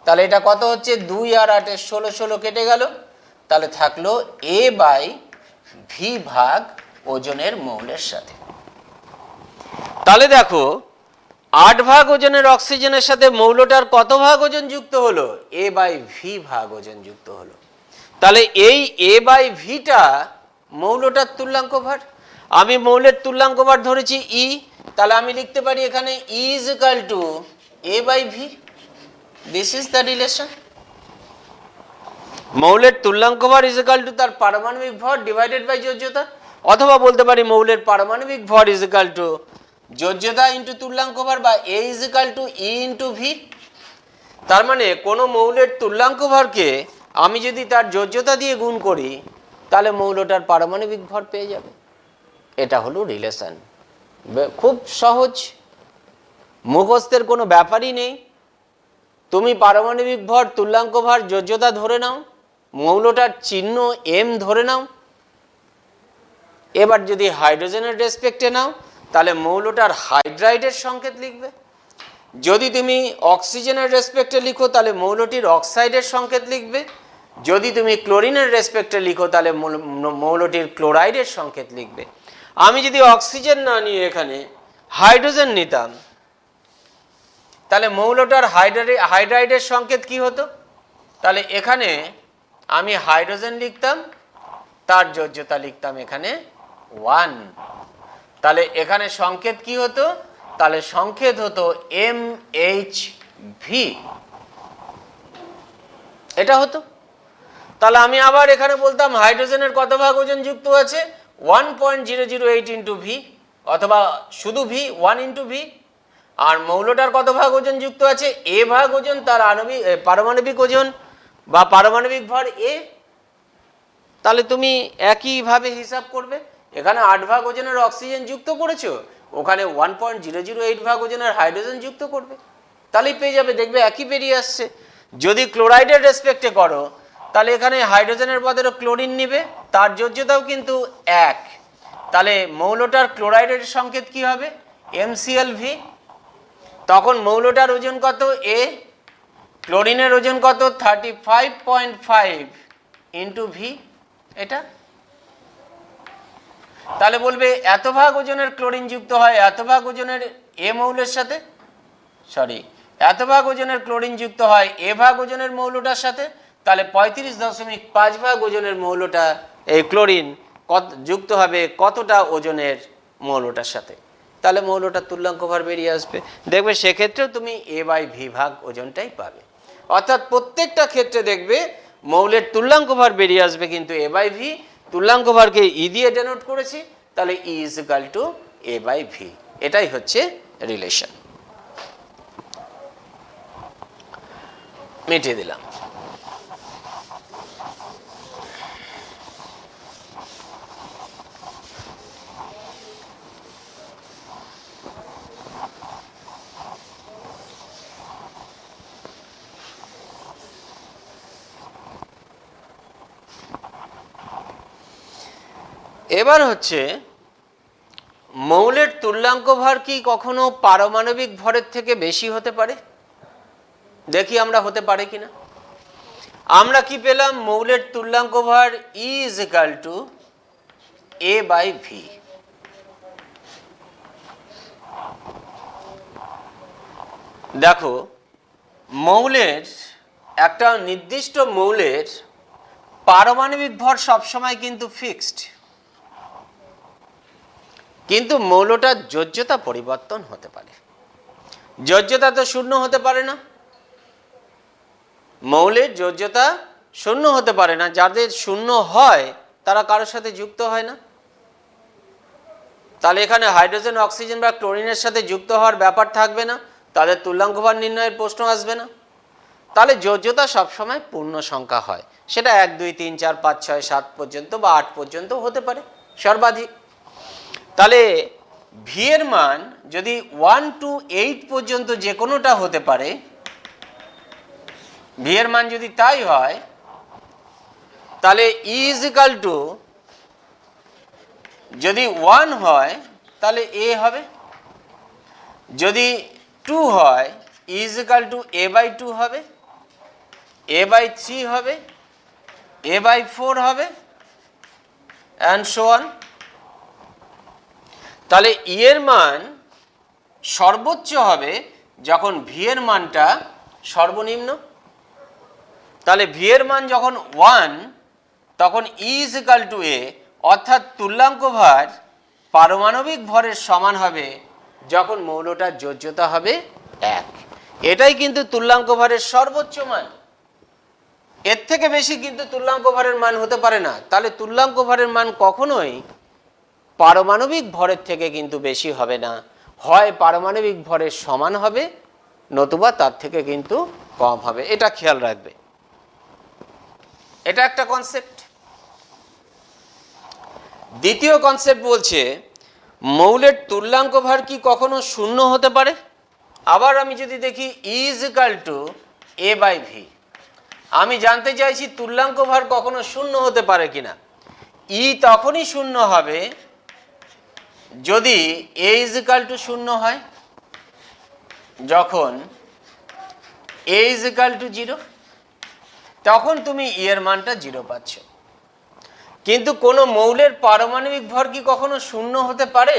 তাহলে এটা কত হচ্ছে, 2 আর 8 16 16 কেটে গেল, তাহলে থাকলো এ বাই ভি ভাগ ওজনের মৌলের সাথে। তাহলে দেখো 8 ভাগ ওজনের অক্সিজেনের সাথে মৌলটার কত ভাগ ওজন যুক্ত হলো, এ বাই ভি ভাগ ওজন যুক্ত হলো। তাহলে এই এ বাই ভিটা মৌলটার তুল্যাঙ্ক ভার। আমি মৌলের তুল্যাঙ্ক ভার ধরেছি ই, তাহলে আমি লিখতে পারি এখানে E is equal to A by V. This is the relation. মৌলের তুল্যাঙ্ক ভর ইজ ইকুয়াল টু তার পারমাণবিক ভর ডিভাইডেড বাই যোজ্যতা, অথবা বলতে পারি মৌলের পারমাণবিক ভর ইজ ইকুয়াল টু যোজ্যতা ইন্টু তুল্যাঙ্ক ভর, বা A is equal to E into V. তার মানে কোনো মৌলের তুল্যাঙ্ক ভরকে আমি যদি তার যোজ্যতা দিয়ে গুণ করি, তাহলে মৌলটার পারমাণবিক ভর পেয়ে যাবে। এটা হলো রিলেশন। খুব সহজ, মুখস্থের কোনো ব্যাপারই নেই। তুমি পারমাণবিক ভর, তুল্যাঙ্ক ভর, যোজ্যতা ধরে নাও, মৌলটার চিহ্ন এম ধরে নাও। এবার যদি হাইড্রোজেনের রেসপেক্টে নাও, তাহলে মৌলটার হাইড্রাইডের সংকেত লিখবে। যদি তুমি অক্সিজেনের রেসপেক্টে লিখো, তাহলে মৌলটির অক্সাইডের সংকেত লিখবে। যদি তুমি ক্লোরিনের রেসপেক্টে লিখো, তাহলে মৌলটির ক্লোরাইডের সংকেত লিখবে। আমি যদি অক্সিজেন না নিয়ে এখানে হাইড্রোজেন নিতাম, তাহলে মৌলটার হাইড্রাইডের সংকেত কি হতো, তাহলে এখানে আমি হাইড্রোজেন লিখতাম, তার যোজ্যতা লিখতাম এখানে 1। তাহলে এখানে সংকেত কি হতো, তাহলে সংকেত হতো MHV, এটা হতো। তাহলে আমি আবার এখানে বলতাম হাইড্রোজেনের কত ভাগ ওজন যুক্ত আছে, 1.008 ইন্টু ভি, অথবা শুধু ভি 1 ইন্টু ভি। আর মৌলটার কত ভাগ ওজন যুক্ত আছে, এ ভাগ ওজন, তার পারমাণবিক ওজন বা পারমাণবিক ভর এ। তাহলে তুমি একইভাবে হিসাব করবে, এখানে 8 ভাগ ওজনের অক্সিজেন যুক্ত করেছো, ওখানে 1.008 ভাগ ওজনের হাইড্রোজেন যুক্ত করবে, তাহলেই পেয়ে যাবে। দেখবে একই বেরিয়ে আসছে। যদি ক্লোরাইডের রেসপেক্টে করো, তাহলে এখানে হাইড্রোজেনের বদলে ক্লোরিন নিবে, তার যোজ্যতাও কিন্তু 1। তাহলে মৌলটার ক্লোরাইডের সংকেত কি হবে, MClV। তখন মৌলটার ওজন কত, এ, ক্লোরিনের ওজন কত, 35.5 ইন্টু ভি, এটা। তাহলে বলবে এত ভাগ ওজনের ক্লোরিন যুক্ত হয় এত ভাগ ওজনের এ মৌলের সাথে, এত ভাগ ওজনের ক্লোরিন যুক্ত হয় এ ভাগ ওজনের মৌলটার সাথে, তাহলে 35.5 ভাগ ওজনের মৌলটা, এই ক্লোরিন যুক্ত হবে কতটা ওজনের মৌলটার সাথে, তাহলে মৌলটার তুল্যাঙ্ক ভর বেরিয়ে আসবে। দেখবে সেক্ষেত্রেও তুমি এ বাই ভি ভাগ ওজনটাই পাবে। অর্থাৎ প্রত্যেকটা ক্ষেত্রে দেখবে মৌলের তুল্যাঙ্ক ভর বেরিয়ে আসবে কিন্তু এ বাই ভি। তুল্যাঙ্ক ভরকে ই দিয়ে ডেনোট করেছি, তাহলে E is equal to A by V. এটাই হচ্ছে রিলেশন। মিটিয়ে দিলাম। এবার হচ্ছে মৌলের তুল্যাঙ্ক ভর কি কখনো পারমাণবিক ভরের থেকে বেশি হতে পারে? দেখি আমরা হতে পারে কিনা। আমরা কি পেলাম, মৌলের তুল্যাঙ্ক ভর E is equal to A by V. দেখো মৌলের একটা নির্দিষ্ট মৌলের পারমাণবিক ভর সবসময় কিন্তু ফিক্সড, কিন্তু মৌলটার যোজ্যতা পরিবর্তন হতে পারে। যোজ্যতা তো শূন্য হতে পারে না, মৌলের যোজ্যতা শূন্য হতে পারে না। যাদের শূন্য হয় তারা কারোর সাথে যুক্ত হয় না। তাহলে এখানে হাইড্রোজেন অক্সিজেন বা ক্লোরিনের সাথে যুক্ত হওয়ার ব্যাপার থাকবে না, তাদের তুল্যাঙ্ক ভর নির্ণয়ের প্রশ্ন আসবে না। তাহলে যোজ্যতা সবসময় পূর্ণ সংখ্যা হয়, সেটা 1 2 3 4 5 6 7 পর্যন্ত বা 8 পর্যন্ত হতে পারে সর্বাধিক। তাহলে ভি এর মান যদি 1 to 8 পর্যন্ত যে কোনোটা হতে পারে, ভি এর মান যদি তাই হয়, তাহলে ই ইজ ইকাল টু যদি 1 হয় তাহলে এ হবে, যদি 2 হয় E is equal to A by 2 হবে, এ বাই 3 হবে, এ বাই 4 হবে, অ্যান্ড সো অন। তাহলে ই এর মান সর্বোচ্চ হবে যখন ভি এর মানটা সর্বনিম্ন। তাহলে ভি এর মান যখন 1 তখন ই ইজ ইকাল টু এ, অর্থাৎ তুল্যাঙ্ক ভর পারমাণবিক ভরের সমান হবে যখন মৌলটার যোজ্যতা হবে 1। এটাই কিন্তু তুল্যাঙ্ক ভরের সর্বোচ্চ মান, এর থেকে বেশি কিন্তু তুল্যাঙ্ক ভরের মান হতে পারে না। তাহলে তুল্যাঙ্ক ভরের মান কখনোই পারমাণবিক ভরের থেকে কিন্তু বেশি হবে না, হয় পারমাণবিক ভরের সমান হবে নতুবা তার থেকে কিন্তু কম হবে, এটা খেয়াল রাখবে। এটা একটা কনসেপ্ট। দ্বিতীয় কনসেপ্ট বলছে মৌলের তুল্যাঙ্ক ভর কি কখনো শূন্য হতে পারে? আবার আমি যদি দেখি E is equal to A by V, আমি জানতে চাইছি তুল্যাঙ্ক ভর কখনো শূন্য হতে পারে কিনা। ই তখনই শূন্য হবে যদি এ ইজ ইকাল টু শূন্য হয়, যখন এ ইজ ইকাল টু 0, তখন তুমি ই এর মানটা 0 পাচ্ছ। কিন্তু কোনো মৌলের পারমাণবিক ভর কি কখনো শূন্য হতে পারে?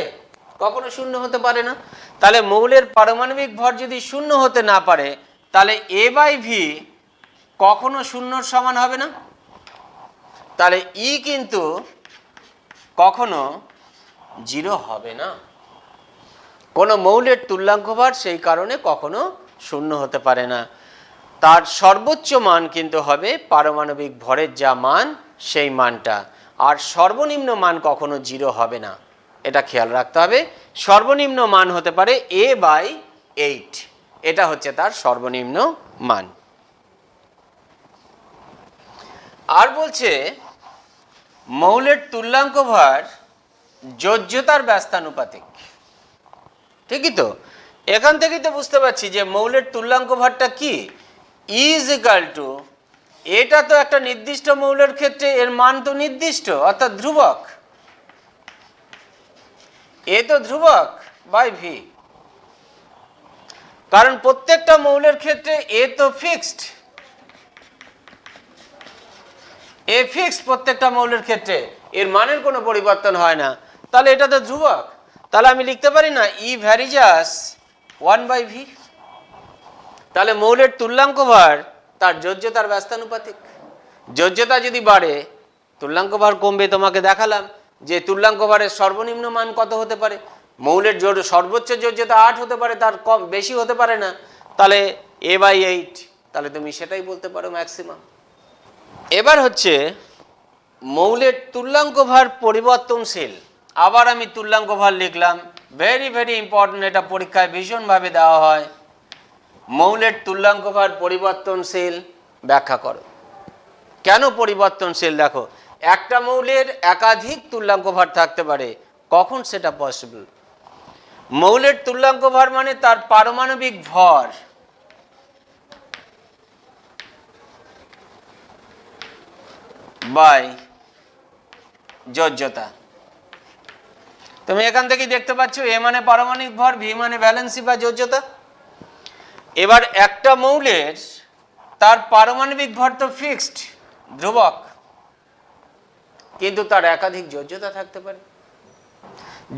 কখনো শূন্য হতে পারে না। তাহলে মৌলের পারমাণবিক ভর যদি শূন্য হতে না পারে, তাহলে এ বাই ভি কখনো শূন্যর সমান হবে না। তাহলে ই কিন্তু কখনো 0 হবে না। কোনো মৌলের তুল্যাঙ্ক ভর সেই কারণে কখনো শূন্য হতে পারে না, তার সর্বোচ্চ মান কিন্তু হবে পারমাণবিক ভরের যা মান সেই মানটা, আর সর্বনিম্ন মান কখনো 0 হবে না, এটা খেয়াল রাখতে হবে। সর্বনিম্ন মান হতে পারে এ বাই 8, এটা হচ্ছে তার সর্বনিম্ন মান। আর বলছে মৌলের তুল্যাঙ্ক ভর যোজ্যতার ব্যস্তানুপাতিক। ঠিকই তো, এখান থেকেই তো বুঝতে পারছি যে মৌলের তুল্যাঙ্ক ভরটা কি, ইজ ইকাল টু, এটা তো একটা নির্দিষ্ট মৌলের ক্ষেত্রে এর মান তো নির্দিষ্ট অর্থাৎ ধ্রুবক, এ তো ধ্রুবক বাই ভি, কারণ প্রত্যেকটা মৌলের ক্ষেত্রে এ তো ফিক্সড, এ ফিক্সড প্রত্যেকটা মৌলের ক্ষেত্রে, এর মানের কোনো পরিবর্তন হয় না, তাহলে এটা তো ধ্রুবক। তাহলে আমি লিখতে পারি না ই ভ্যারিজাস 1 বাই ভি। তাহলে মৌলের তুল্যাঙ্ক ভর তার যোজ্যতার ব্যস্তানুপাতিক। যোজ্যতা যদি বাড়ে তুল্যাঙ্ক ভর কমবে। তোমাকে দেখালাম যে তুল্যাঙ্ক ভরের সর্বনিম্ন মান কত হতে পারে, মৌলের সর্বোচ্চ যোজ্যতা 8 হতে পারে, তার কম বেশি হতে পারে না, তাহলে এ বাই 8, তাহলে তুমি সেটাই বলতে পারো ম্যাক্সিমাম। এবার হচ্ছে মৌলের তুল্যাঙ্ক ভর পরিবর্তনশীল। আবার আমি তুল্যাঙ্ক ভর লিখলাম, ভেরি ভেরি ইম্পর্টেন্ট, এটা পরীক্ষায় ভীষণভাবে দেওয়া হয়। মৌলের তুল্যাঙ্ক ভর পরিবর্তনশীল, ব্যাখ্যা করো কেন পরিবর্তনশীল। দেখো, একটা মৌলের একাধিক তুল্যাঙ্ক ভর থাকতে পারে, কখন সেটা পসিবল? মৌলের তুল্যাঙ্ক ভর মানে তার পারমাণবিক ভর বাই যোজ্যতা। তুমি এখান থেকে দেখতে পাচ্ছ এ মানে পারমাণবিক ভর, ভি মানে ভ্যালেন্সি বা যোজ্যতা। এবার একটা মৌলের তার পারমাণবিক ভর তো ফিক্সড ধ্রুবক, কিন্তু তার একাধিক যোজ্যতা থাকতে পারে।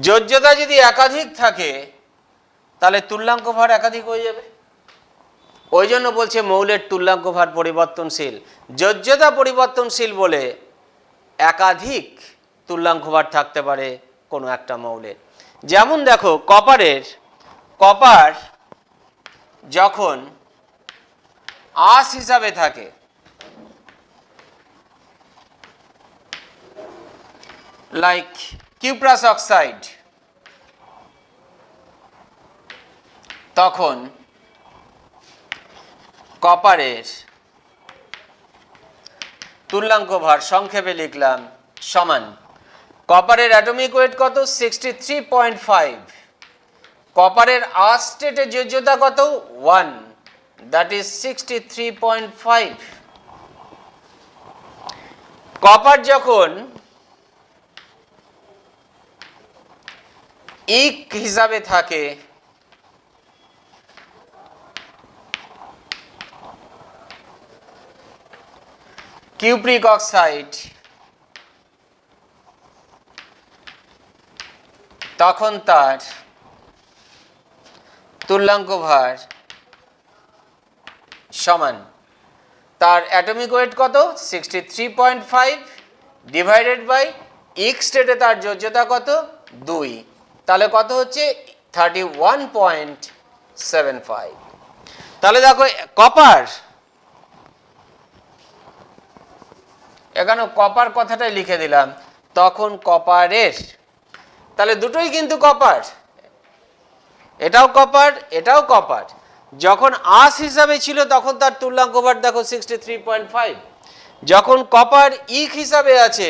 যোজ্যতা যদি একাধিক থাকে তাহলে তুল্যাঙ্ক ভর একাধিক হয়ে যাবে। ওই জন্য বলছে মৌলের তুল্যাঙ্ক ভর পরিবর্তনশীল। যোজ্যতা পরিবর্তনশীল বলে একাধিক তুল্যাঙ্ক ভর থাকতে পারে কোনো একটা মৌলের। যেমন দেখো কপার যখন আঁশ হিসাবে থাকে, লাইক কিউপ্রাস অক্সাইড, তখন কপারের তুল্যাঙ্ক ভার সংক্ষেপে লিখলাম সমান কপারের অ্যাটমিক ওয়েট কত 63.5, কপারের আর স্টেটে যোজ্যতা কত 1, দ্যাট ইজ 63.5। কপার যখন ইক হিসাবে থাকে কিউপ্রিক অক্সাইড, তখন তার তুল্যাঙ্ক ভার সমান তার অ্যাটমিক ওয়েট কত 63.5 ডিভাইডেড বাই ইক স্টেটে তার যোজ্যতা কত 2, তাহলে কত হচ্ছে 31.75। তাহলে দেখো কপার, এখানে কপার কথাটাই লিখে দিলাম, তখন কপারের, তাহলে দুটোই কিন্তু কপার, এটাও কপার এটাও কপার। যখন আঁশ হিসাবে ছিল তখন তার তুল্যাঙ্ক ভার দেখো 63.5, যখন কপার ইক হিসাবে আছে,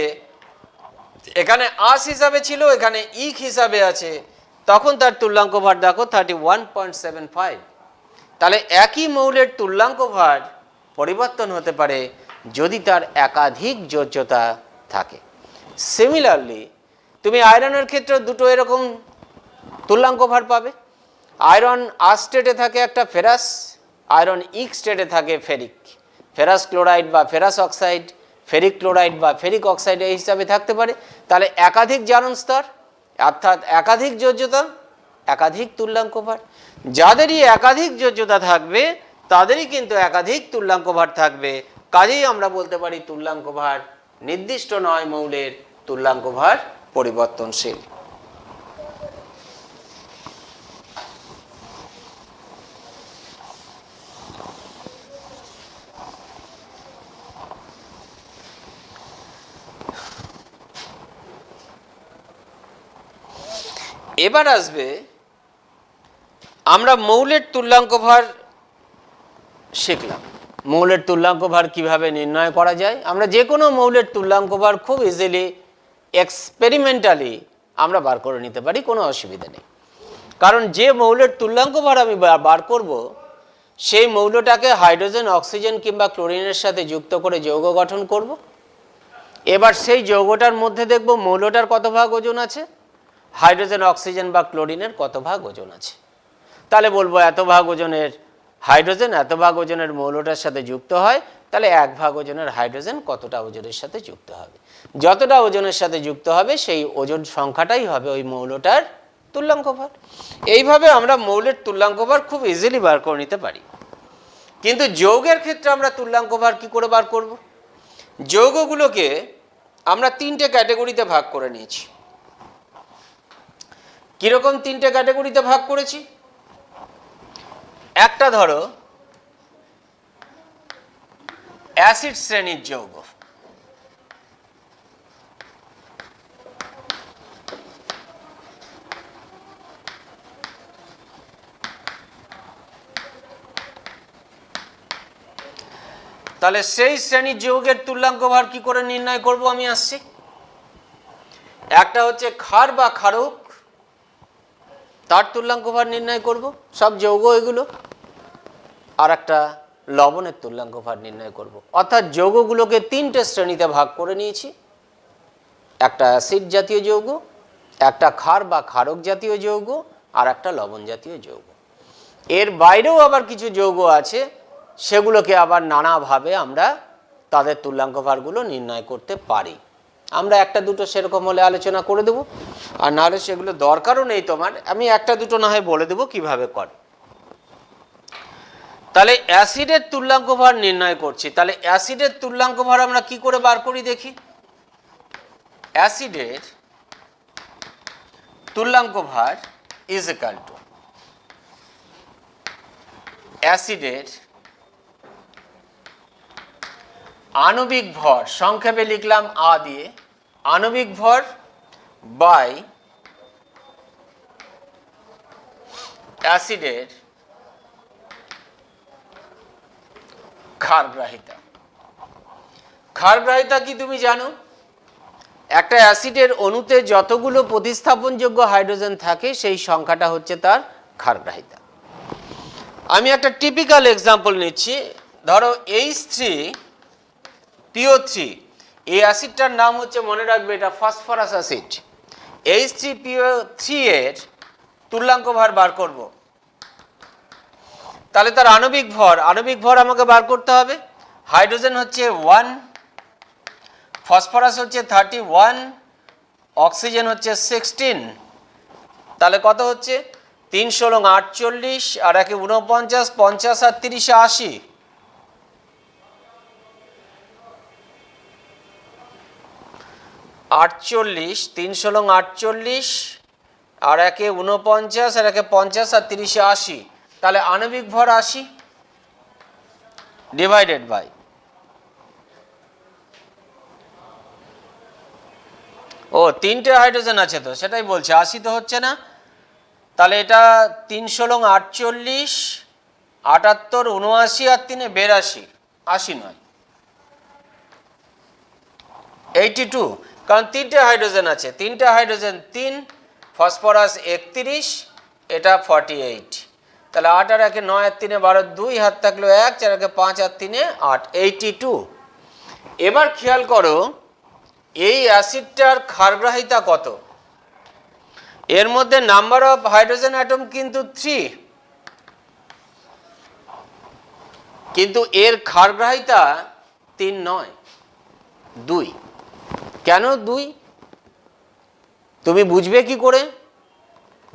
এখানে আঁশ হিসাবে ছিল এখানে ইক হিসাবে আছে, তখন তার তুল্যাঙ্ক ভার দেখো 31.75। তাহলে একই মৌলের তুল্যাঙ্ক ভার পরিবর্তন হতে পারে যদি তার একাধিক যোজ্যতা থাকে। সিমিলারলি তুমি আয়রনের ক্ষেত্রে দুটো এরকম তুল্যাঙ্ক ভার পাবে। আয়রন আর স্টেটে থাকে একটা ফেরাস, আয়রন ইক স্টেটে থাকে ফেরিক, ফেরাস ক্লোরাইড বা ফেরাস অক্সাইড, ফেরিক ক্লোরাইড বা ফেরিক অক্সাইড এই হিসাবে থাকতে পারে। তাহলে একাধিক জারণ স্তর অর্থাৎ একাধিক যোজ্যতা, একাধিক তুল্যাঙ্ক ভার। যাদেরই একাধিক যোজ্যতা থাকবে তাদেরই কিন্তু একাধিক তুল্যাঙ্ক ভার থাকবে। কাজেই আমরা বলতে পারি তুল্যাঙ্ক ভার নির্দিষ্ট নয়, মৌলের তুল্যাঙ্ক ভার পরিবর্তনশীল। এবার আসবে আমরা মৌলের তুল্যাঙ্ক ভার শিখলাম। মৌলের তুল্যাঙ্ক ভার কিভাবে নির্ণয় করা যায়? আমরা যে কোনো মৌলের তুল্যাঙ্ক ভার খুব ইজিলি এক্সপেরিমেন্টালি আমরা বার করে নিতে পারি, কোনো অসুবিধা নেই। কারণ যে মৌলের তুল্যাঙ্ক ভার আমি বার করব সেই মৌলটাকে হাইড্রোজেন, অক্সিজেন কিংবা ক্লোরিনের সাথে যুক্ত করে যৌগ গঠন করব। এবার সেই যৌগটার মধ্যে দেখব মৌলটার কত ভাগ ওজন আছে, হাইড্রোজেন, অক্সিজেন বা ক্লোরিনের কত ভাগ ওজন আছে। তাহলে বলবো এত ভাগ ওজনের হাইড্রোজেন এত ভাগ ওজনের মৌলটার সাথে যুক্ত হয়, তাহলে 1 ভাগ ওজনের হাইড্রোজেন কতটা ওজনের সাথে যুক্ত হবে। যতটা ওজনের সাথে যুক্ত হবে সেই ওজন সংখ্যাটাই হবে ওই মৌলটার তুল্যাঙ্ক ভার। এইভাবে আমরা মৌলের তুল্যাঙ্ক ভার খুব ইজিলি বার করে নিতে পারি। কিন্তু যৌগের ক্ষেত্রে আমরা তুল্যাঙ্ক ভার কী করে বার করব? যৌগগুলোকে আমরা 3টে ক্যাটাগরিতে ভাগ করে নিয়েছি। কীরকম 3টে ক্যাটাগরিতে ভাগ করেছি? একটা ধরো অ্যাসিড শ্রেণীর যৌগ, তাহলে সেই শ্রেণীর যৌগের তুল্যাঙ্ক ভার কি করে নির্ণয় করব আমি আসছি। একটা হচ্ছে ক্ষার বা ক্ষারক, তার তুল্যাঙ্ক ভার নির্ণয় করব, সব যৌগ এগুলো। আর একটা লবণের তুল্যাঙ্ক ভার নির্ণয় করব। অর্থাৎ যৌগগুলোকে 3টে শ্রেণীতে ভাগ করে নিয়েছি। একটা অ্যাসিড জাতীয় যৌগ, একটা ক্ষার বা ক্ষারক জাতীয় যৌগ, আর একটা লবণ জাতীয় যৌগ। এর বাইরেও আবার কিছু যৌগ আছে, সেগুলোকে আবার নানাভাবে আমরা তাদের তুল্যাঙ্ক ভারগুলো নির্ণয় করতে পারি। আমরা একটা দুটো সেরকম হলে আলোচনা করে দেব, আর নাহলে সেগুলো দরকারও নেই তোমার, আমি একটা দুটো না হয় বলে দেবো কিভাবে করে। তাহলে অ্যাসিডের তুল্যাঙ্ক ভার নির্ণয় করছি। তাহলে অ্যাসিডের তুল্যাঙ্ক ভার আমরা কি করে বার করি দেখি। অ্যাসিডের তুল্যাঙ্ক ভার ইজ ইকুয়াল টু অ্যাসিডের আণবিক ভর, সংক্ষেপে লিখলাম আ দিয়ে, আণবিক ভর বাই অ্যাসিডের ক্ষারগ্রাহিতা। ক্ষারগ্রাহিতা কি তুমি জানো? একটা অ্যাসিডের অণুতে যতগুলো প্রতিস্থাপনযোগ্য হাইড্রোজেন থাকে সেই সংখ্যাটা হচ্ছে তার ক্ষারগ্রাহিতা। আমি একটা টিপিক্যাল এক্সাম্পল নিচ্ছি। ধরো H3PO3, এই অ্যাসিডটার নাম হচ্ছে, মনে রাখবে এটা ফসফরাস অ্যাসিড। H3PO3 এর তুল্যাঙ্ক ভার বার করব, তাহলে তার আণবিক ভর আমাকে বার করতে হবে। হাইড্রোজেন হচ্ছে 1, ফসফরাস হচ্ছে 31, অক্সিজেন হচ্ছে 16। তাহলে কত হচ্ছে? 3 × 48, আর 1 × 49, 50 আর 30 80। আটচল্লিশ, 3 × 48, আর 1 × 49, আর 1 × 50 আর 30 80। তাহলে আণবিক ভর 80 ডিভাইডেড বাই, ও 3টে হাইড্রোজেন আছে তো সেটাই বলছে, 80 তো হচ্ছে না। তাহলে এটা 3 × 48, 78, 79 আর 3 82, 80 নয় 82, কারণ 3টে হাইড্রোজেন আছে। 3টে হাইড্রোজেন 3, ফসফরাস 31, এটা 48। তাহলে 8 আর 1 9 আর 3 12, 2 হাত থাকলো 1, 4 আর 5 আর 3 8, 82। এবার খেয়াল করো এই অ্যাসিডটার ক্ষারগ্রাহিতা কত। এর মধ্যে নাম্বার অফ হাইড্রোজেন অ্যাটম কিন্তু 3, কিন্তু এর ক্ষারগ্রাহিতা 3 নয়, 2। কেন 2? তুমি বুঝবে কি করে?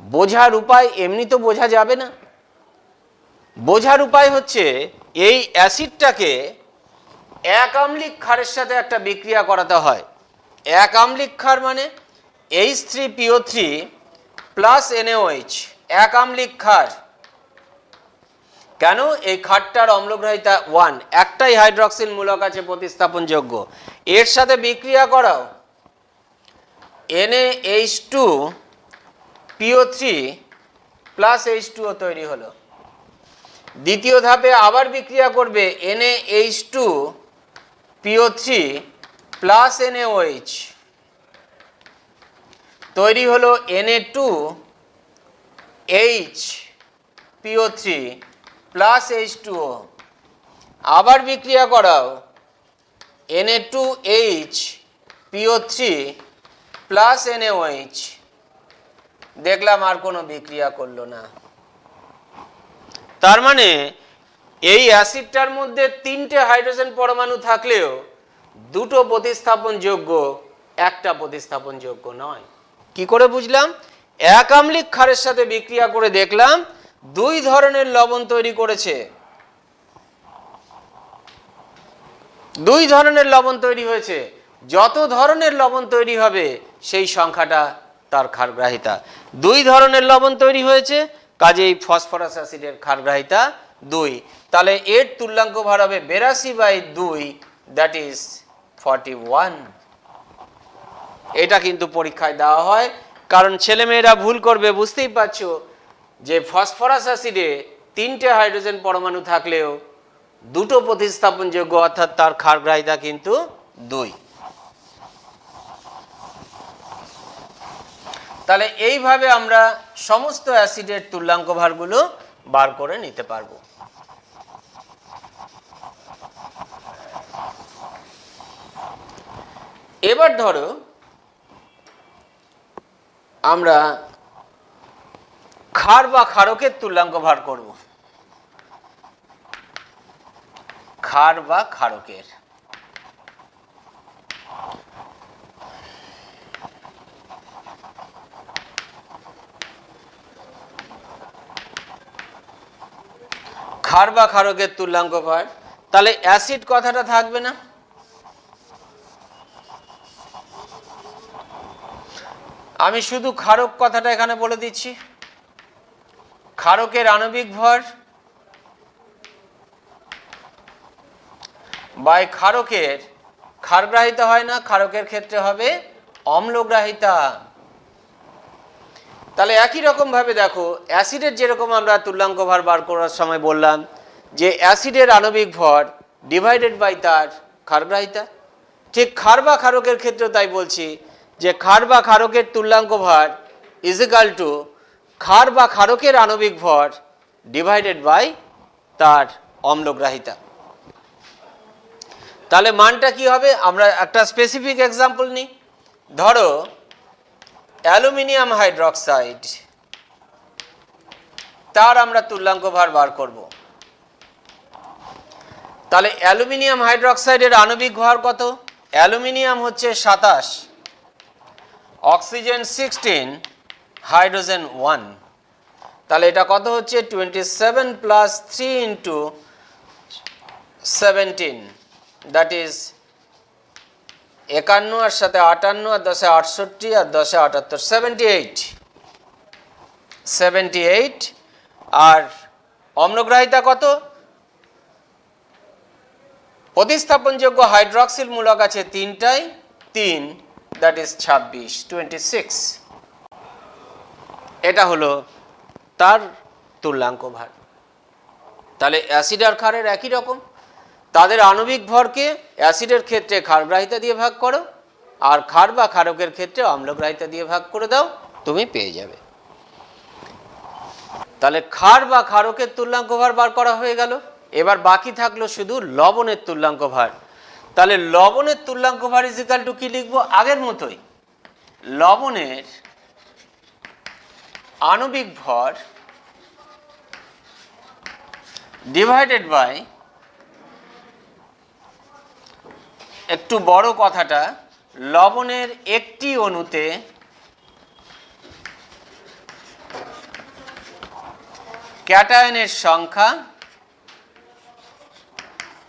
বোঝার উপায়, এমনি তো বোঝা যাবে না। বোঝার উপায় হচ্ছে এই অ্যাসিডটাকে এক আম্লিক ক্ষারের সাথে একটা বিক্রিয়া করাতে হয়। এক আম্লিক ক্ষার মানে H3PO3 প্লাস NaOH, এক আম্লিক ক্ষার। কেন? এই ক্ষারটার অম্লগ্রাহিতা 1, একটাই হাইড্রক্সিল মূলক আছে প্রতিস্থাপনযোগ্য। এর সাথে বিক্রিয়া করাও, NaH2PO3 প্লাস H2O তৈরি হলো। দ্বিতীয় ধাপে আবার বিক্রিয়া করবে, NaH2PO3 প্লাস NaOH, তৈরি হলো Na2HPO3 প্লাস H2O। আবার বিক্রিয়া করাও, Na2HPO3 প্লাস NaOH। দেখলাম আর কোনো বিক্রিয়া করলো না। তার মানে এই অ্যাসিডটার মধ্যে 3টে হাইড্রোজেন পরমাণু থাকলেও 2টো প্রতিস্থাপনযোগ্য, একটা প্রতিস্থাপনযোগ্য নয়। কি করে বুঝলাম? এক আম্লিক ক্ষারের সাথে বিক্রিয়া করে দেখলাম 2 ধরনের লবণ তৈরি করেছে। 2 ধরনের লবণ তৈরি হয়েছে। যত ধরনের লবণ তৈরি হবে সেই সংখ্যাটা তার ক্ষারগ্রাহিতা। 2 ধরনের লবণ তৈরি হয়েছে, কাজেই ফসফরাস অ্যাসিডের ক্ষারগ্রাহিতা 2। তাহলে এর তুল্যাঙ্ক ভার হবে 82/2, দ্যাট ইজ 41। এটা কিন্তু পরীক্ষায় দেওয়া হয়, কারণ ছেলেমেয়েরা ভুল করবে, বুঝতেই পারছো যে ফসফরাস অ্যাসিডে 3টে হাইড্রোজেন পরমাণু থাকলেও 2টো প্রতিস্থাপনযোগ্য, অর্থাৎ তার ক্ষারগ্রাহিতা কিন্তু 2। তাহলে এইভাবে আমরা সমস্ত অ্যাসিডের তুল্যাঙ্ক ভারগুলো বার করে নিতে পারবো। এবার ধরো আমরা ক্ষার বা ক্ষারকের তুল্যাঙ্ক ভার করব। ক্ষার বা ক্ষারকের, ক্ষার বা ক্ষারকের তুল্যাঙ্ক ভার। তাহলে অ্যাসিড কথাটা থাকবে না, আমি শুধু ক্ষারক কথাটা এখানে বলে দিচ্ছি। ক্ষারকের আণবিক ভর বাই ক্ষারকের ক্ষারগ্রাহিতা হয় না, ক্ষারকের ক্ষেত্রে হবে অম্লগ্রাহিতা। তাহলে একই রকম ভাবে দেখো, অ্যাসিডের যেরকম আমরা তুল্যাঙ্ক ভার বার করার সময় বললাম যে অ্যাসিডের আণবিক ভর ডিভাইডেড বাই তার ক্ষারগ্রাহিতা। ঠিক ক্ষার বা ক্ষারকের ক্ষেত্রে তাই বলছি যে ক্ষার বা ক্ষারকের তুল্যাঙ্ক ভর ইজ ইকাল টু ক্ষার বা ক্ষারকের আণবিক ভর ডিভাইডেড বাই তার অম্লগ্রাহিতা। তাহলে মানটা কি হবে? আমরা একটা স্পেসিফিক এক্সাম্পল নিই। ধরো অ্যালুমিনিয়াম হাইড্রক্সাইড, তার আমরা তুল্যাঙ্ক ভার বার করব। তাহলে অ্যালুমিনিয়াম হাইড্রক্সাইডের আণবিক ভর কত? অ্যালুমিনিয়াম হচ্ছে 27, অক্সিজেন 16, হাইড্রোজেন 1। তাহলে এটা কত হচ্ছে? 27 প্লাস 3 ইন্টু 17, দ্যাট ইজ 51, আর সাথে 58, আর 10 এ 68, আর 10 এ 78, 78। আর অম্লগ্রাহিতা কত? প্রতিস্থাপনযোগ্য হাইড্রক্সিল মূলক আছে 3টাই, 3, দ্যাট ইজ 26। এটা হলো তার তুল্যাঙ্ক ভার। তাহলে অ্যাসিড আর ক্ষারের একই রকম, তাদের আণবিক ভরকে অ্যাসিডের ক্ষেত্রে ক্ষারগ্রাহিতা দিয়ে ভাগ করো, আর ক্ষার বা ক্ষারকের ক্ষেত্রে অম্লগ্রাহিতা দিয়ে ভাগ করে দাও, তুমি পেয়ে যাবে। তাহলে ক্ষার বা ক্ষারকের তুল্যাঙ্ক ভার বার করা হয়ে গেল। এবার বাকি থাকলো শুধু লবণের তুল্যাঙ্ক ভার। তাহলে লবণের তুল্যাঙ্ক ভার ইজ ইকাল টু কি লিখবো? আগের মতোই, লবণের আণবিক ভর ডিভাইডেড বাই, একটু বড় কথাটা, লবণের একটি অণুতে ক্যাটায়নের সংখ্যা,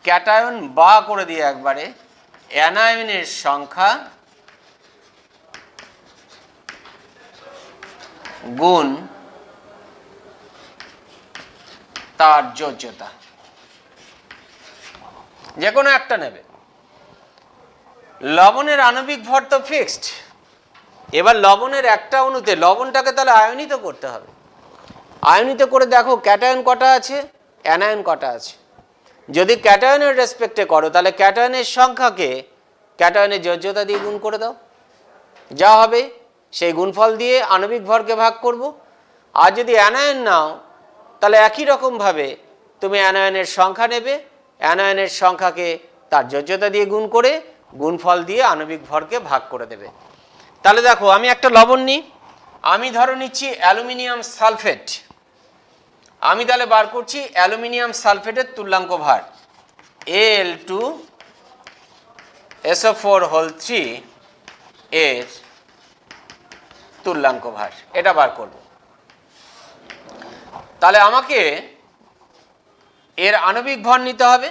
ক্যাটায়ন বা করে দিয়ে একবারে, অ্যানায়নের সংখ্যা গুণ তার যোজ্যতা, যে কোনো একটা নেবে। লবণের আণবিক ভর তো ফিক্সড। এবার লবণের একটা অণুতে, লবণটাকে তাহলে আয়নিত করতে হবে। আয়নিত করে দেখো ক্যাটায়ন কটা আছে, অ্যানায়ন কটা আছে। যদি ক্যাটায়নের রেসপেক্টে করো তাহলে ক্যাটায়নের সংখ্যাকে ক্যাটায়নের যোজ্যতা দিয়ে গুণ করে দাও, যা হবে সেই গুণফল দিয়ে আণবিক ভরকে ভাগ করব। আর যদি অ্যানায়ন নাও তাহলে একই রকমভাবে তুমি অ্যানায়নের সংখ্যা নেবে, অ্যানায়নের সংখ্যাকে তার যোজ্যতা দিয়ে গুণ করে গুণফল দিয়ে আণবিক ভরকে ভাগ করে দেবে। তাহলে দেখো আমি একটা লবণ নিই, আমি ধরো নিচ্ছি অ্যালুমিনিয়াম সালফেট। আমি তাহলে বার করছি অ্যালুমিনিয়াম সালফেটের তুল্যাঙ্ক ভার Al2SO4 এর তুল্যাঙ্ক ভার, এটা বার করব। তাহলে আমাকে এর আণবিক ভর নিতে হবে।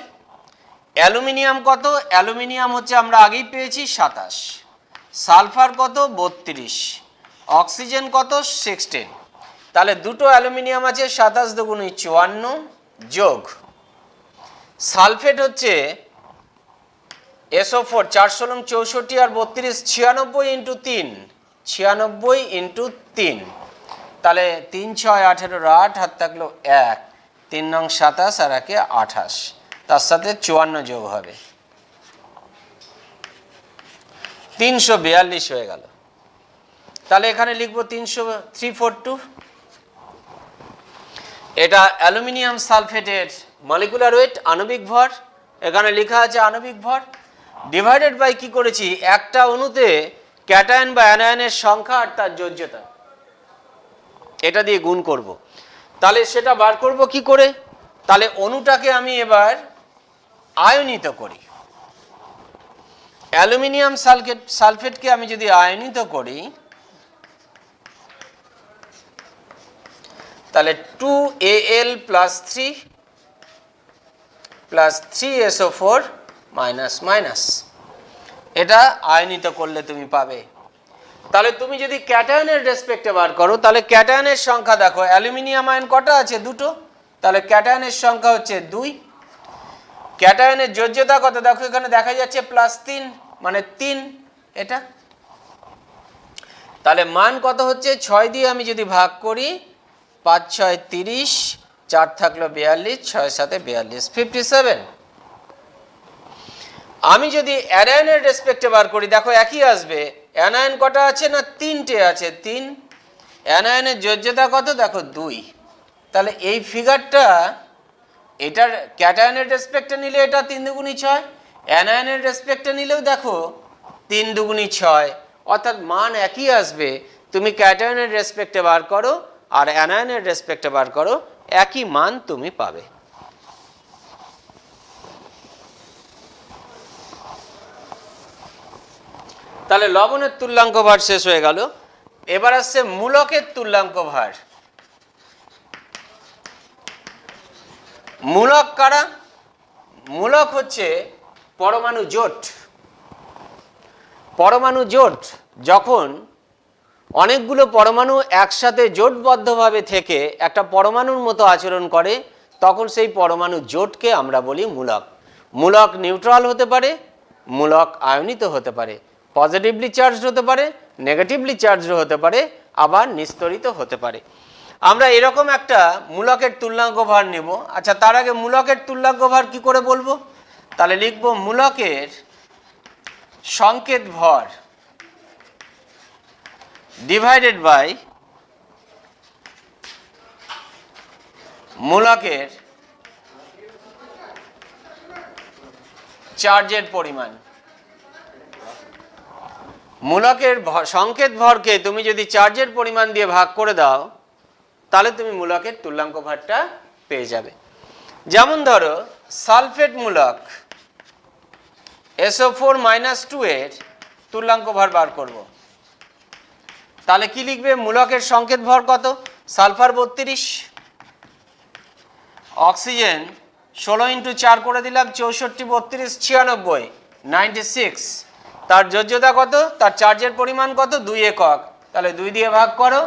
অ্যালুমিনিয়াম কত? অ্যালুমিনিয়াম হচ্ছে আমরা আগেই পেয়েছি 27, সালফার কত? 32, অক্সিজেন কত? 16। তাহলে দুটো অ্যালুমিনিয়াম আছে, 27 দুগুণে 54 যোগ সালফেট হচ্ছে SO4, 4 × 64 আর 32, 96 ইন্টু 3, 96 ইন্টু 3। তাহলে 3 × 6 = 18, 8 হাত থাকলো 1, 3 নং 27 আর 1 28, তার সাথে 54 যোগ হবে, 342 হয়ে গেল। তাহলে এখানে লিখবো 342। এটা অ্যালুমিনিয়াম সালফেটের মলিকুলার ওয়েট, আণবিক ভর। এখানে লেখা আছে আণবিক ভর ডিভাইডেড বাই কি করেছি, একটা অণুতে ক্যাটায়ন বা অ্যানায়নের সংখ্যা আর তার যোজ্যতা, এটা দিয়ে গুণ করব। তাহলে সেটা বার করব কি করে? তাহলে অণুটাকে আমি এবার আয়নিত করি। অ্যালুমিনিয়াম সালফেটকে আমি যদি আয়নিত করি তাহলে 2Al + 3 + 3SO4 - এটা আয়নিত করলে তুমি পাবে। তাহলে তুমি যদি ক্যাটায়নের রেসপেক্টে বার করো তাহলে ক্যাটায়নের সংখ্যা দেখো, অ্যালুমিনিয়াম আয়ন কটা আছে? দুটো, তাহলে ক্যাটায়নের সংখ্যা হচ্ছে 2। ক্যাটায়নের যোজ্যতা কত দেখো, এখানে দেখা যাচ্ছে +3 মানে 3 এটা। তাহলে মান কত হচ্ছে? 6 দিয়ে আমি যদি ভাগ করি, 5 × 6 = 30, 4 থাকলো 42, 6 × 7 = 42, 57। আমি যদি অ্যানায়নের রেসপেক্টে বার করি, দেখো একই আসবে। অ্যানায়ন কটা আছে না 3টে আছে, 3। অ্যানায়নের যোজ্যতা কত, দেখো 2। তাহলে এই ফিগারটা এটার ক্যাটায়নের রেসপেক্টে নিলে এটা 3 দুগুণী 6, অ্যানায়নের রেসপেক্টে নিলেও দেখো 3 দুগুণী 6, অর্থাৎ মান একই আসবে। তুমি ক্যাটায়নের রেসপেক্টে বার করো আর অ্যানায়নের রেসপেক্টে বার করো, একই মান তুমি পাবে। তাহলে লবণের তুল্যাঙ্ক ভার শেষ হয়ে গেল। এবার আসছে মূলকের তুল্যাঙ্ক ভার। মূলক কারা? মূলক হচ্ছে পরমাণু জোট। পরমাণু জোট যখন অনেকগুলো পরমাণু একসাথে জোটবদ্ধভাবে থেকে একটা পরমাণুর মতো আচরণ করে, তখন সেই পরমাণু জোটকে আমরা বলি মূলক। মূলক নিউট্রাল হতে পারে, মূলক আয়নিত হতে পারে, পজিটিভলি চার্জড হতে পারে, নেগেটিভলি চার্জড হতে পারে, আবার নিস্তরিত হতে পারে। আমরা এরকম একটা মূলকের তুল্যাঙ্ক ভার নেব। আচ্ছা, তার আগে মূলকের তুল্যাঙ্ক ভার কি করে বলবো? তাহলে লিখব মূলকের সংকেত ভর ডিভাইডেড বাই মূলকের চার্জের পরিমাণ। মূলকের সংকেত ভরকে তুমি যদি চার্জের পরিমাণ দিয়ে ভাগ করে দাও, তাহলে তুমি মূলকের তুল্যাঙ্ক ভারটা পেয়ে যাবে। যেমন ধরো সালফেট মূলক SO4-2 এর তুল্যাঙ্ক ভর বার করব। তাহলে কি লিখবে? মূলকের সংকেত ভর কত? সালফার 32, অক্সিজেন 16 × 4 করে দিলাম, 64, 32, 96, 96। তার যোজ্যতা কত? তার চার্জের পরিমাণ কত? 2 একক। তাহলে 2 দিয়ে ভাগ করো,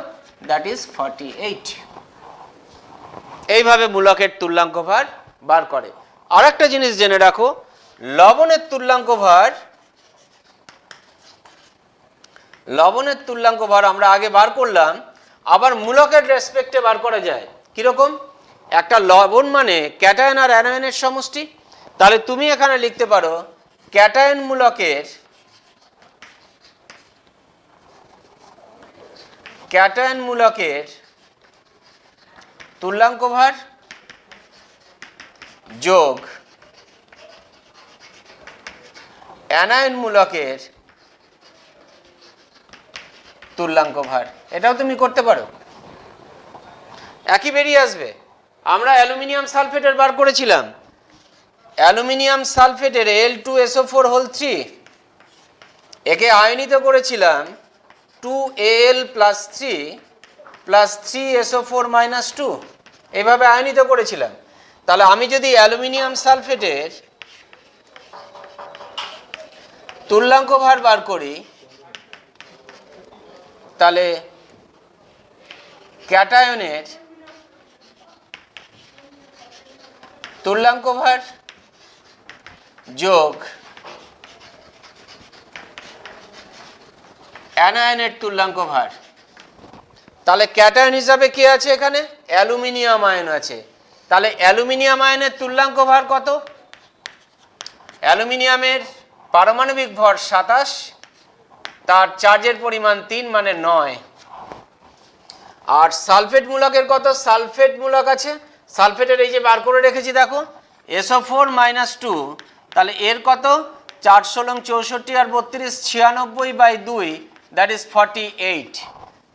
দ্যাট ইজ 48। এইভাবে মূলকের তুল্যাঙ্ক ভার বার করে। আর একটা জিনিস জেনে রাখো, লবণের তুল্যাঙ্ক ভার, লবণের তুল্যাঙ্ক ভার আমরা আগে বার করলাম, আবার মূলকের রেসপেক্টে বার করা যায়। কিরকম? একটা লবণ মানে ক্যাটায়ন আর অ্যানায়নের সমষ্টি। তাহলে তুমি এখানে লিখতে পারো ক্যাটায়ন মূলকের তুল্যাঙ্ক ভার যোগ অ্যানায়ন মূলকের তুল্যাঙ্ক ভার। এটাও তুমি করতে পারো, একই বেরিয়ে আসবে। আমরা অ্যালুমিনিয়াম সালফেটের বার করেছিলাম। অ্যালুমিনিয়াম সালফেটের Al2SO4 3, একে আয়নিত করেছিলাম 2Al+3 3SO4-2, এইভাবে আয়নিত করেছিলাম। তাহলে আমি যদি অ্যালুমিনিয়াম সালফেটের তুল্যাঙ্ক ভার বার করি, তাহলে ক্যাটায়নের তুল্যাঙ্ক ভার যোগ অ্যানায়নের তুল্যাঙ্ক ভার। তাহলে ক্যাটায়ন হিসাবে কি আছে এখানে? অ্যালুমিনিয়াম আয়ন আছে। তাহলে অ্যালুমিনিয়াম আয়নের তুল্যাঙ্ক ভার কত? অ্যালুমিনিয়ামের পারমাণবিক ভর 27, তার চার্জের পরিমাণ 3 মানে 9। আর সালফেট মূলকের কত? সালফেট মূলক আছে, সালফেটের এই যে বার করে রেখেছি দেখো SO4-2, তাহলে এর কত? 4, 16, 64 আর 32, 96/2, দ্যাট ইজ 48।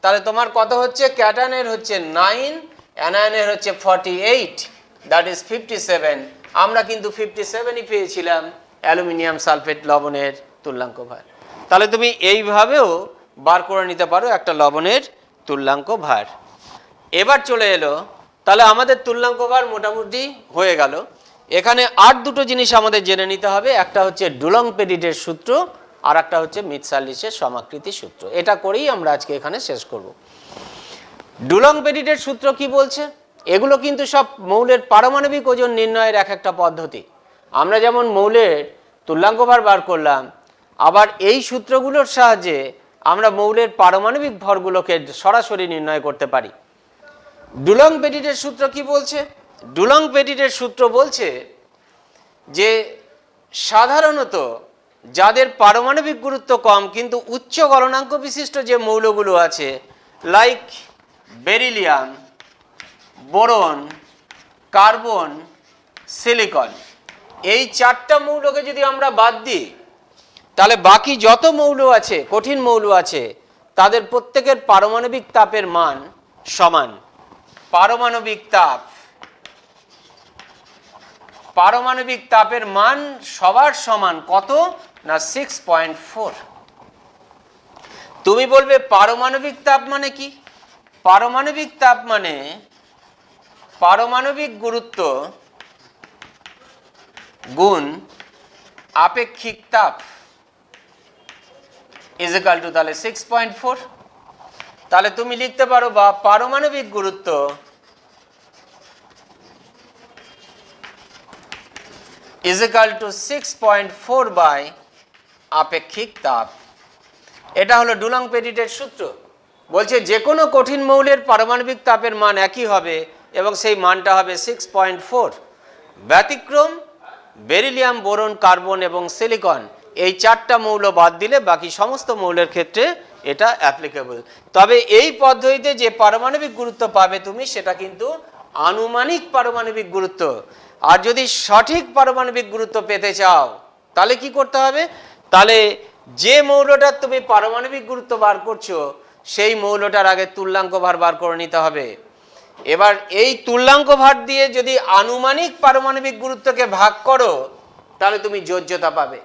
তাহলে তোমার কত হচ্ছে? ক্যাটায়নের হচ্ছে 9, অ্যানায়নের হচ্ছে 48, দ্যাট ইজ 57। আমরা কিন্তু 57ই পেয়েছিলাম অ্যালুমিনিয়াম সালফেট লবণের তুল্যাঙ্ক ভার। তাহলে তুমি এইভাবেও বার করে নিতে পারো একটা লবণের তুল্যাঙ্ক ভার। এবার চলে এলো, তাহলে আমাদের তুল্যাঙ্ক ভার মোটামুটি হয়ে গেল। এখানে আর দুটো জিনিস আমাদের জেনে নিতে হবে। একটা হচ্ছে ডুলং-পেটিটের সূত্র, আর একটা হচ্ছে মিৎসালিসের সমাকৃতি সূত্র। এটা করেই আমরা আজকে এখানে শেষ করব। ডুলং-পেটিটের সূত্র কি বলছে? এগুলো কিন্তু সব মৌলের পারমাণবিক ওজন নির্ণয়ের এক একটা পদ্ধতি। আমরা যেমন মৌলের তুল্যাঙ্ক ভার বার করলাম, আবার এই সূত্রগুলোর সাহায্যে আমরা মৌলের পারমাণবিক ভরগুলোকে সরাসরি নির্ণয় করতে পারি। ডুলং-পেটিটের সূত্র কি বলছে? ডুলং-পেটিটের সূত্র বলছে যে সাধারণত যাদের পারমাণবিক গুরুত্ব কম কিন্তু উচ্চ গলনাঙ্ক বিশিষ্ট যে মৌলগুলো আছে, like beryllium, boron, carbon, silicon, এই চারটা মৌলকে যদি আমরা বাদ দিই, তাহলে বাকি যত মৌল আছে, কঠিন মৌল আছে, তাদের প্রত্যেকের পারমাণবিক তাপের মান সমান। পারমাণবিক তাপের মান সবার সমান। কত না 6.4। তুমি বলবে পারমাণবিক তাপ মানে কি? পারমাণবিক তাপ মানে পারমাণবিক গুরুত্ব গুণ আপেক্ষিক তাপ ইজ ইকুয়াল টু তাহলে 6.4। তাহলে তুমি লিখতে পারো বা পারমাণবিক গুরুত্ব ইজ ইকুয়াল টু 6.4 বাই আপেক্ষিক তাপ। এটা হলো ডুলং পেটিটের সূত্র। বলছে যে কোনো কঠিন মৌলের পারমাণবিক তাপের মান একই হবে এবং সেই মানটা হবে 6.4। ব্যতিক্রম বেরিলিয়াম, বোরন, কার্বন এবং সিলিকন, এই চারটা মৌল বাদ দিলে বাকি সমস্ত মৌলের ক্ষেত্রে এটা অ্যাপ্লিকেবল। তবে এই পদ্ধতিতে যে পারমাণবিক গুরুত্ব পাবে তুমি, সেটা কিন্তু আনুমানিক পারমাণবিক গুরুত্ব। আর যদি সঠিক পারমাণবিক গুরুত্ব পেতে চাও তাহলে কি করতে হবে? তাহলে যে মৌলটার তুমি পারমাণবিক গুরুত্ব বার করছো সেই মৌলটার আগে তুল্যাঙ্ক ভার বার করে নিতে হবে। এবার এই তুল্যাঙ্ক ভার দিয়ে যদি আনুমানিক পারমাণবিক গুরুত্বকে ভাগ করো তাহলে তুমি যোজ্যতা পাবে।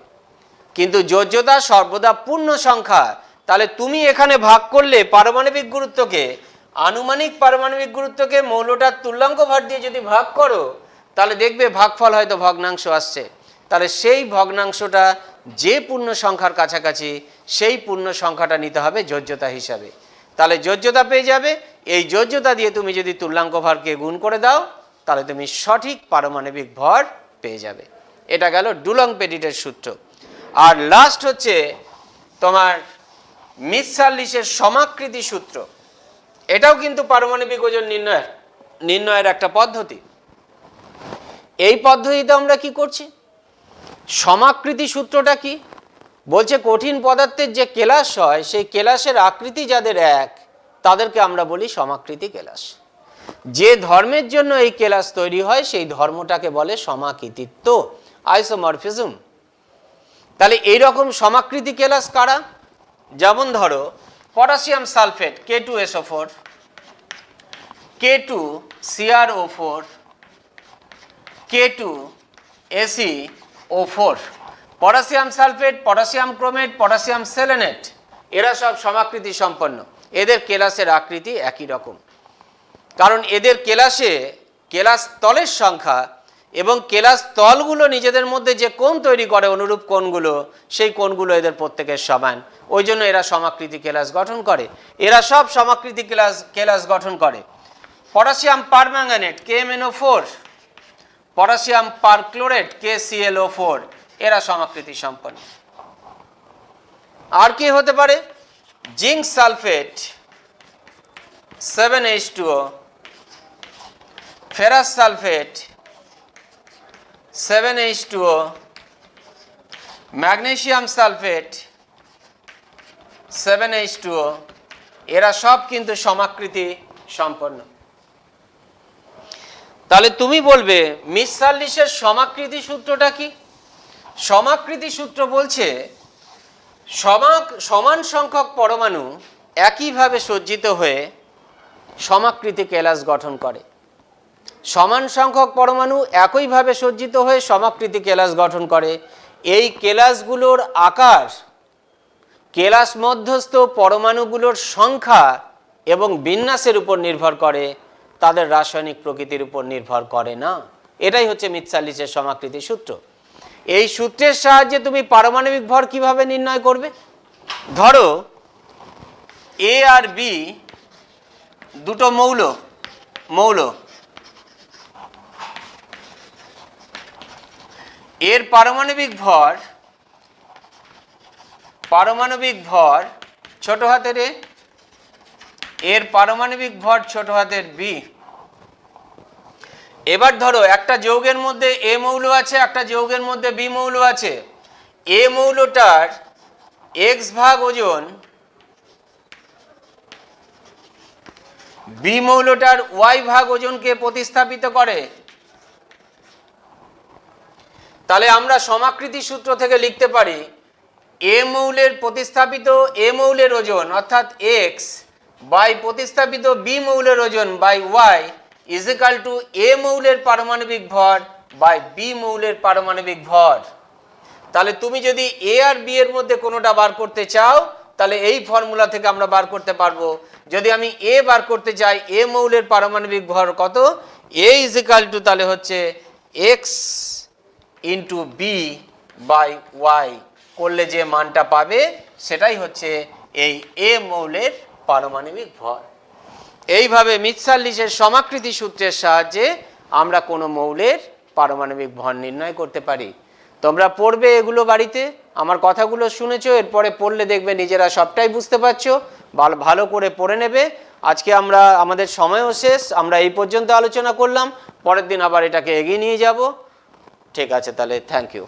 কিন্তু যোজ্যতা সর্বদা পূর্ণ সংখ্যা। তাহলে তুমি এখানে ভাগ করলে পারমাণবিক গুরুত্বকে, আনুমানিক পারমাণবিক গুরুত্বকে মৌলটার তুল্যাঙ্ক ভার দিয়ে যদি ভাগ করো তাহলে দেখবে ভাগফল হয়তো ভগ্নাংশ আসছে। তাহলে সেই ভগ্নাংশটা যে পূর্ণ সংখ্যার কাছাকাছি সেই পূর্ণ সংখ্যাটা নিতে হবে যোজ্যতা হিসাবে। তাহলে যোজ্যতা পেয়ে যাবে। এই যোজ্যতা দিয়ে তুমি যদি তুল্যাঙ্ক ভরকে গুণ করে দাও তাহলে তুমি সঠিক পারমাণবিক ভর পেয়ে যাবে। এটা গেল ডুলং পেটিটের সূত্র। আর লাস্ট হচ্ছে তোমার মিৎসাল্লিসের সমাকৃতি সূত্র। এটাও কিন্তু পারমাণবিক ওজন নির্ণয়ের একটা পদ্ধতি। এই পদ্ধতিতে আমরা কি করছি? সমাকৃতি সূত্রটা কি বলছে? কঠিন পদার্থের যে কেলাস হয় সেই কেলাসের আকৃতি যাদের এক তাদেরকে আমরা বলি সমাকৃতি কেলাস। যে ধর্মের জন্য এই কেলাস তৈরি হয় সেই ধর্মটাকে বলে সমাকৃতিত্ব, আইসোমরফিজম। তাহলে এইরকম সমাকৃতি কেলাস কারা? যেমন ধরো potassium sulphate K2SO4, K2CrO4, K2ACO4, potassium sulphate, potassium chromate, potassium selenate, এরা সব সমাকৃতি সম্পন্ন। এদের কেলাসের আকৃতি একই রকম, কারণ এদের কেলাস তলের সংখ্যা এবং কেলাস তলগুলো নিজেদের মধ্যে যে কোণ তৈরি করে, অনুরূপ কোণগুলো, সেই কোণগুলো এদের প্রত্যেকের সমান। ওই জন্য এরা সমাকৃতি কেলাস গঠন করে। এরা সব সমাকৃতি কেলাস গঠন করে। Potassium permanganate KMnO4, potassium perchlorate KClO4, এরা সমাকৃতি সম্পন্ন। আর কি হতে পারে? Zinc sulphate 7H2O, ferrous sulphate 7H2O, magnesium sulphate 7H2O, এরা সব কিন্তু সমাকৃতি সম্পন্ন। তাহলে তুমি বলবে মিৎসাল্লিসের সমাকৃতি সূত্রটা কি? সমাকৃতি সূত্র বলছে সমান সংখ্যক পরমাণু একইভাবে সজ্জিত হয়ে সমাকৃতি কেলাস গঠন করে। সমান সংখ্যক পরমাণু একইভাবে সজ্জিত হয়ে সমাকৃতি কেলাস গঠন করে। এই কেলাসগুলোর আকার কেলাস মধ্যস্থ পরমাণুগুলোর সংখ্যা এবং বিন্যাসের উপর নির্ভর করে, তাদের রাসায়নিক প্রকৃতির উপর নির্ভর করে না। এটাই হচ্ছে মিৎসাল্লিসের সমাকৃতি সূত্র। এই সূত্রের সাহায্যে তুমি পারমাণবিক ভর কিভাবে নির্ণয় করবে? ধরো A আর B দুটো মৌল, এর পারমাণবিক ভর ছোট হাতের A, এর পারমাণবিক ভর ছোট হাতের B। এবার ধরো একটা যৌগের মধ্যে এ মৌল আছে, একটা যৌগের মধ্যে বি মৌল আছে। এ মৌলটার এক্স ভাগ ওজন বি মৌলটার ওয়াই ভাগ ওজনকে প্রতিস্থাপিত করে। তাহলে আমরা সমাকৃতি সূত্র থেকে লিখতে পারি এ মৌলের প্রতিস্থাপিত এ মৌলের ওজন অর্থাৎ এক্স বাই প্রতিস্থাপিত বি মৌলের ওজন by Y is equal to A মৌলের পারমাণবিক ভর বাই বি মৌলের পারমাণবিক ভর। তাহলে তুমি যদি এ আর বি এর মধ্যে কোনোটা বার করতে চাও তাহলে এই ফর্মুলা থেকে আমরা বার করতে পারবো। যদি আমি এ বার করতে চাই, এ মৌলের পারমাণবিক ভর কত, এ ইজ ইকাল টু তাহলে হচ্ছে X into B by Y করলে যে মানটা পাবে সেটাই হচ্ছে এই এ মৌলের পারমাণবিক ভর। এইভাবে মিৎসার-লিচের সমাকৃতি সূত্রের সাহায্যে আমরা কোনো মৌলের পারমাণবিক ভর নির্ণয় করতে পারি। তোমরা পড়বে এগুলো বাড়িতে, আমার কথাগুলো শুনেছো, এরপরে পড়লে দেখবে নিজেরা সবটাই বুঝতে পারছো, ভালো করে পড়ে নেবে। আজকে আমাদের সময়ও শেষ, আমরা এই পর্যন্ত আলোচনা করলাম, পরের দিন আবার এটাকে এগিয়ে নিয়ে যাব। ঠিক আছে, তাহলে থ্যাংক ইউ।